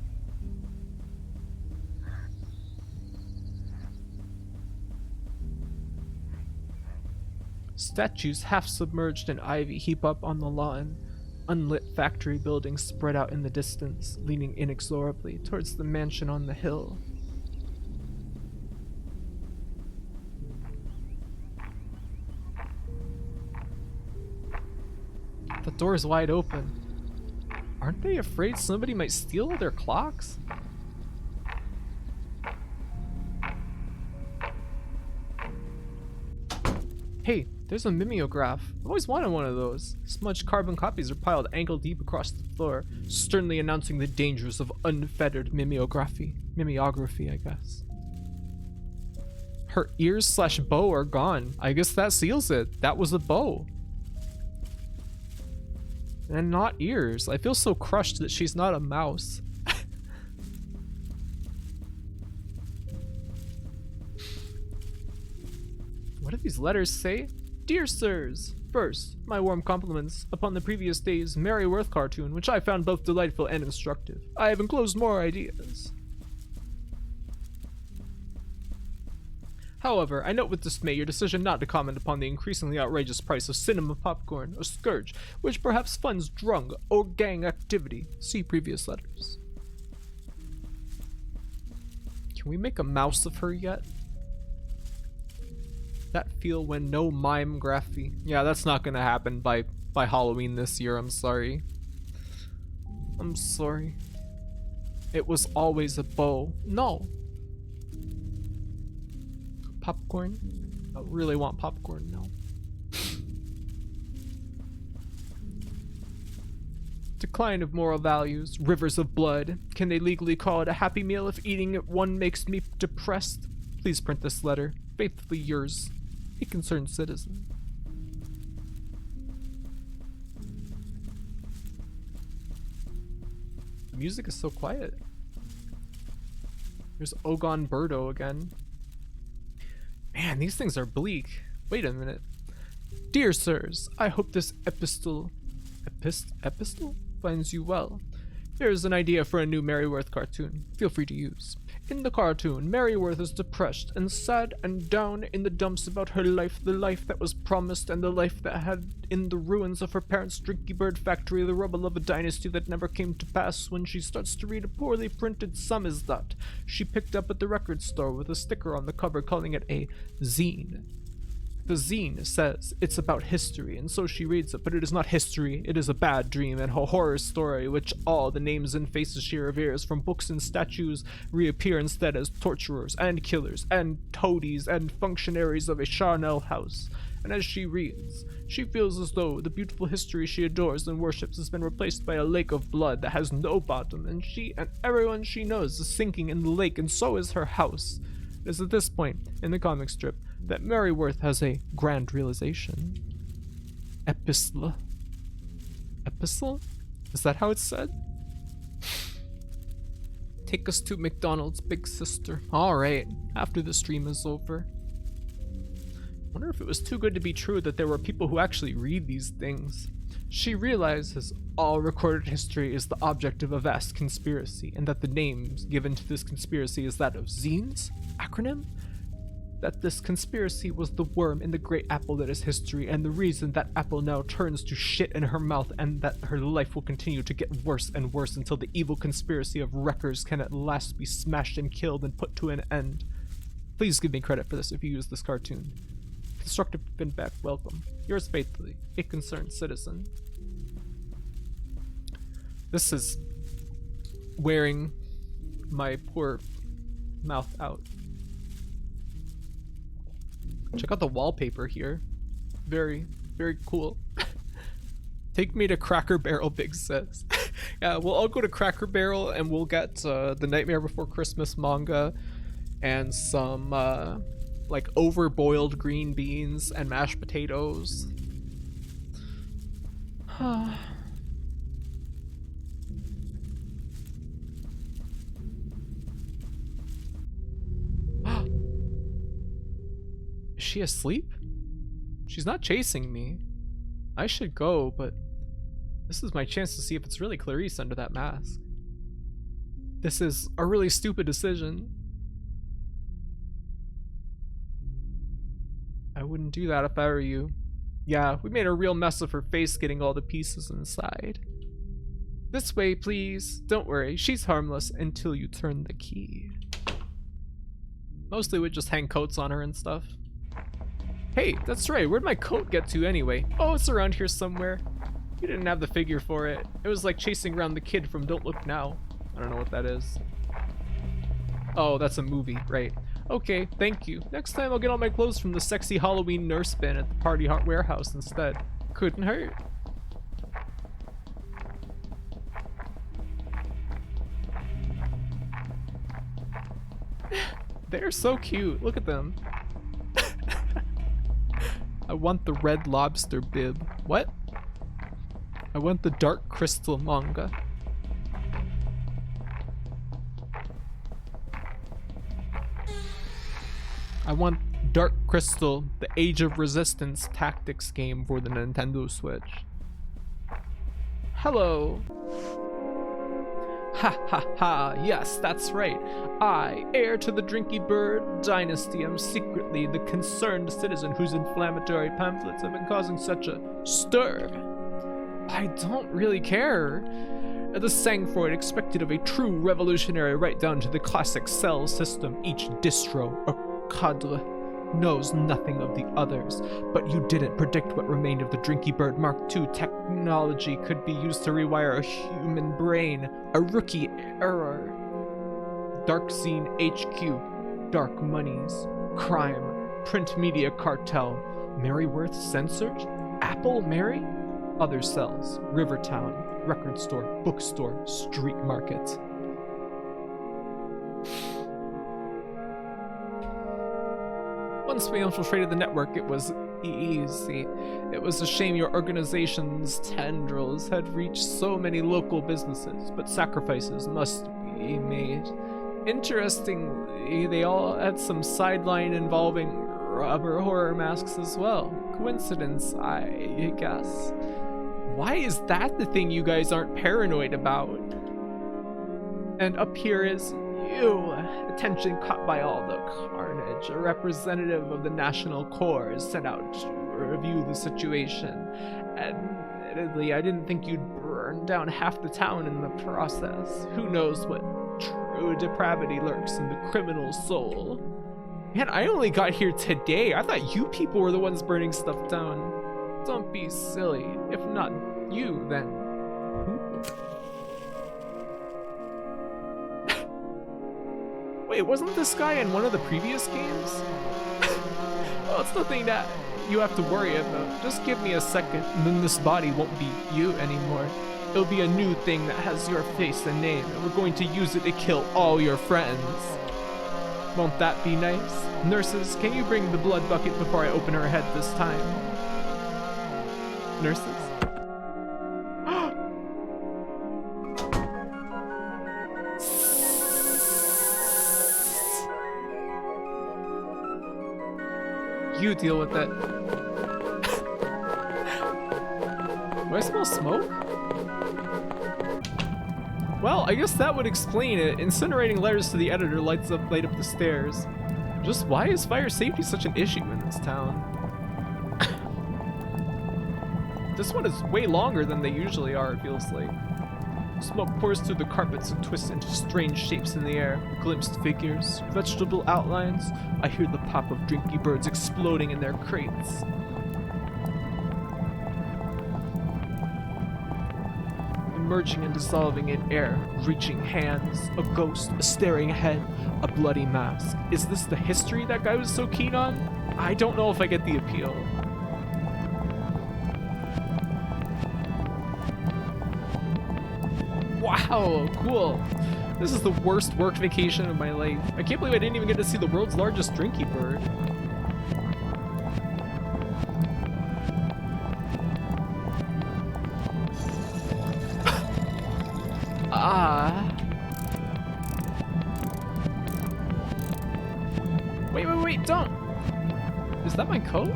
Statues half submerged in ivy heap up on the lawn. Unlit factory buildings spread out in the distance, leaning inexorably towards the mansion on the hill. The door's wide open. Aren't they afraid somebody might steal their clocks? Hey, there's a mimeograph. I've always wanted one of those. Smudged carbon copies are piled ankle deep across the floor, sternly announcing the dangers of unfettered mimeography. Mimeography, I guess. Her ears/bow are gone. I guess that seals it. That was a bow. And not ears. I feel so crushed that she's not a mouse. What do these letters say? Dear sirs, first, my warm compliments upon the previous day's Mary Worth cartoon, which I found both delightful and instructive. I have enclosed more ideas. However, I note with dismay your decision not to comment upon the increasingly outrageous price of cinema popcorn, a scourge, which perhaps funds drug or gang activity. See previous letters. Can we make a mouse of her yet? that feel when no mime graffiti? Yeah, that's not gonna happen by Halloween this year. I'm sorry. I'm sorry. It was always a bow. No. Popcorn? I really want popcorn now. Decline of moral values, rivers of blood. Can they legally call it a happy meal if eating it one makes me depressed? Please print this letter. Faithfully yours, a concerned citizen. The music is so quiet. There's Ogon Birdo again. Man, these things are bleak. Wait a minute. Dear sirs, I hope this epistle finds you well. Here's an idea for a new Merryworth cartoon. Feel free to use. In the cartoon, Merryworth is depressed and sad and down in the dumps about her life, the life that was promised and the life that had in the ruins of her parents' Drinky Bird factory, the rubble of a dynasty that never came to pass. When she starts to read a poorly printed sum is that she picked up at the record store with a sticker on the cover calling it a zine. The zine says it's about history, and so she reads it, but it is not history, it is a bad dream and a horror story, which all the names and faces she reveres from books and statues reappear instead as torturers and killers and toadies and functionaries of a Charnel house. And as she reads, she feels as though the beautiful history she adores and worships has been replaced by a lake of blood that has no bottom, and she and everyone she knows is sinking in the lake, and so is her house. It is at this point in the comic strip that Merryworth has a grand realization. Epistle? Epistle? Is that how it's said? Take us to McDonald's, big sister. Alright, after the stream is over. Wonder if it was too good to be true that there were people who actually read these things. She realizes all recorded history is the object of a vast conspiracy, and that the name given to this conspiracy is that of zines? Acronym? That this conspiracy was the worm in the great apple that is history, and the reason that apple now turns to shit in her mouth, and that her life will continue to get worse and worse until the evil conspiracy of wreckers can at last be smashed and killed and put to an end. Please give me credit for this if you use this cartoon. Constructive feedback welcome. Yours faithfully, a concerned citizen. This is wearing my poor mouth out. Check out the wallpaper here. Very, very cool. Take me to Cracker Barrel, Big says. Yeah, we'll all go to Cracker Barrel and we'll get the Nightmare Before Christmas manga and some like overboiled green beans and mashed potatoes. Is she asleep? She's not chasing me. I should go, but this is my chance to see if it's really Clarice under that mask. This is a really stupid decision. I wouldn't do that if I were you. Yeah, we made a real mess of her face getting all the pieces inside. This way, please. Don't worry, she's harmless until you turn the key. Mostly we'd just hang coats on her and stuff. Hey, that's right, where'd my coat get to anyway? Oh, it's around here somewhere. You didn't have the figure for it. It was like chasing around the kid from Don't Look Now. I don't know what that is. Oh, that's a movie, right. Okay, thank you. Next time I'll get all my clothes from the sexy Halloween nurse bin at the Party Hart warehouse instead. Couldn't hurt. They're so cute. Look at them. I want the Red Lobster bib. What? I want the Dark Crystal manga. I want Dark Crystal, the Age of Resistance tactics game for the Nintendo Switch. Hello. Ha ha ha, yes, that's right. I, heir to the Drinky Bird dynasty, am secretly the concerned citizen whose inflammatory pamphlets have been causing such a stir. I don't really care. The Sangfroid expected of a true revolutionary right down to the classic cell system, each distro or cadre knows nothing of the others, but you didn't predict what remained of the Drinky Bird Mark II technology could be used to rewire a human brain. A rookie error. Dark Scene HQ. Dark Monies. Crime. Print media cartel. Maryworth censored? Apple Mary? Other cells. Rivertown. Record store. Bookstore. Street market. Once we infiltrated the network, it was easy. It was a shame your organization's tendrils had reached so many local businesses, but sacrifices must be made. Interestingly, they all had some sideline involving rubber horror masks as well. Coincidence, I guess. Why is that the thing you guys aren't paranoid about? And up here is you. Attention caught by all the carnage. A representative of the National Corps is sent out to review the situation. Admittedly, I didn't think you'd burn down half the town in the process. Who knows what true depravity lurks in the criminal soul. Man, I only got here today. I thought you people were the ones burning stuff down. Don't be silly. If not you, then who? Wait, wasn't this guy in one of the previous games? Well, it's nothing that you have to worry about. Just give me a second, and then this body won't be you anymore. It'll be a new thing that has your face and name, and we're going to use it to kill all your friends. Won't that be nice? Nurses, can you bring the blood bucket before I open her head this time? Nurses? You deal with it. Do I smell smoke? Well, I guess that would explain it. Incinerating letters to the editor light up the stairs. Just why is fire safety such an issue in this town? This one is way longer than they usually are, it feels like. Smoke pours through the carpets and twists into strange shapes in the air. Glimpsed figures, vegetable outlines. I hear the pop of drinky birds exploding in their crates. Emerging and dissolving in air, reaching hands, a ghost, a staring head, a bloody mask. Is this the history that guy was so keen on? I don't know if I get the appeal. Wow, cool. This is the worst work vacation of my life. I can't believe I didn't even get to see the world's largest drinky bird. Wait, don't! Is that my coat?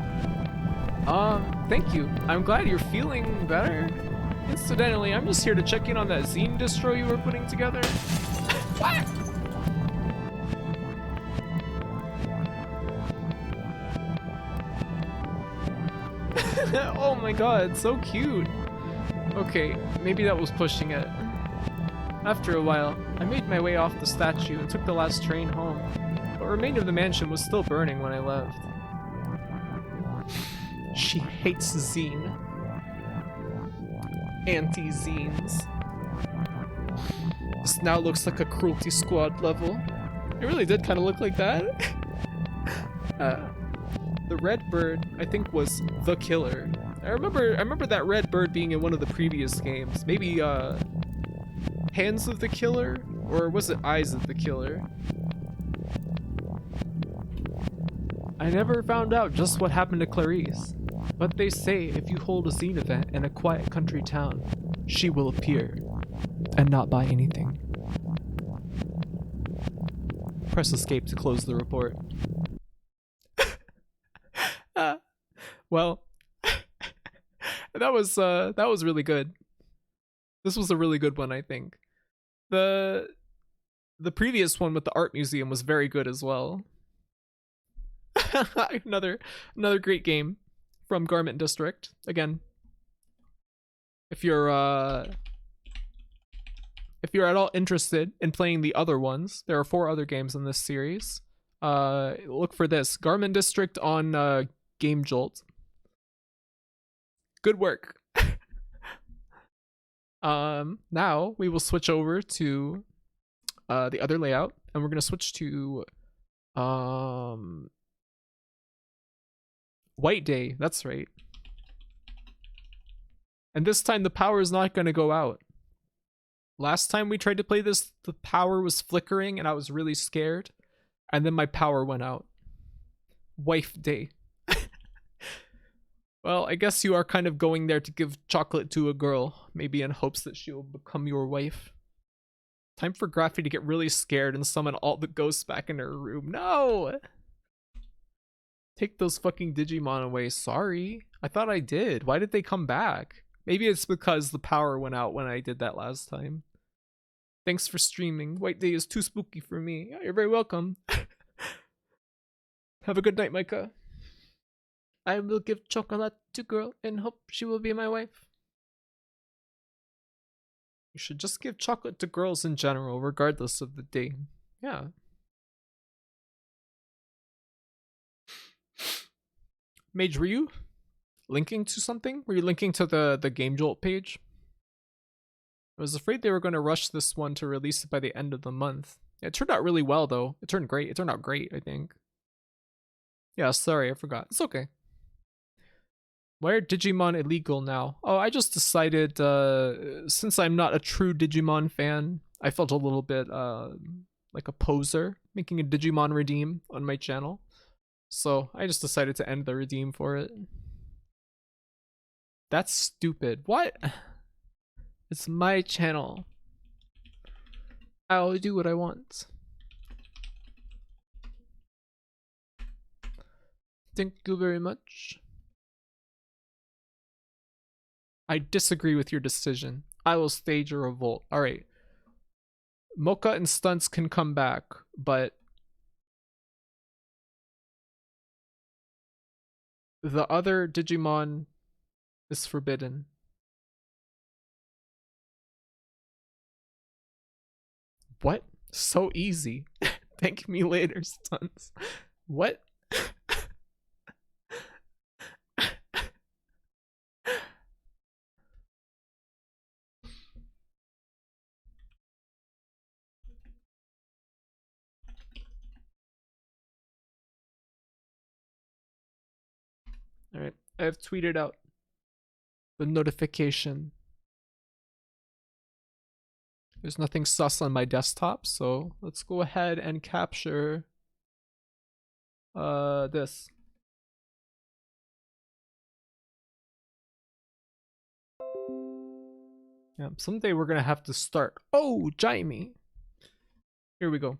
Thank you. I'm glad you're feeling better. Incidentally, I'm just here to check in on that zine distro you were putting together. What? Oh my god, so cute. Okay, maybe that was pushing it. After a while, I made my way off the statue and took the last train home. What remained of the mansion was still burning when I left. She hates zine. Anti-zines. This now looks like a Cruelty Squad level. It really did kind of look like that. The red bird, I think, was the killer. I remember that red bird being in one of the previous games. Maybe Hands of the Killer, or was it Eyes of the Killer? I never found out just what happened to Clarice, but they say if you hold a zine event in a quiet country town, she will appear and not buy anything. Press escape to close the report. Well, that was really good. This was a really good one, I think. The previous one with the art museum was very good as well. another great game from Garment District. Again, if you're at all interested in playing the other ones, there are 4 other games in this series. Look for this Garment District on Game Jolt. Good work. Now we will switch over to the other layout, and we're gonna switch to White Day. That's right. And this time the power is not gonna go out. Last time we tried to play this, the power was flickering and I was really scared. And then my power went out. Wife Day. Well, I guess you are kind of going there to give chocolate to a girl, maybe in hopes that she will become your wife. Time for Graffy to get really scared and summon all the ghosts back in her room. No! Take those fucking Digimon away. Sorry. I thought I did. Why did they come back? Maybe it's because the power went out when I did that last time. Thanks for streaming. White Day is too spooky for me. Yeah, you're very welcome. Have a good night, Micah. I will give chocolate to girl and hope she will be my wife. You should just give chocolate to girls in general, regardless of the day. Yeah. Mage, were you linking to something? Were you linking to the Game Jolt page? I was afraid they were going to rush this one to release it by the end of the month. It turned out really well, though. It turned great. It turned out great, I think. Yeah, sorry, I forgot. It's okay. Why are Digimon illegal now? Oh, I just decided, since I'm not a true Digimon fan, I felt a little bit, like a poser, making a Digimon redeem on my channel. So, I just decided to end the redeem for it. That's stupid. What? It's my channel. I'll do what I want. Thank you very much. I disagree with your decision. I will stage a revolt. Alright. Mocha and Stunts can come back, but the other Digimon is forbidden. What? So easy. Thank me later, Stunts. What? Alright, I have tweeted out the notification. There's nothing sus on my desktop, so let's go ahead and capture this. Yeah, someday we're gonna have to start. Oh, Jaime. Here we go.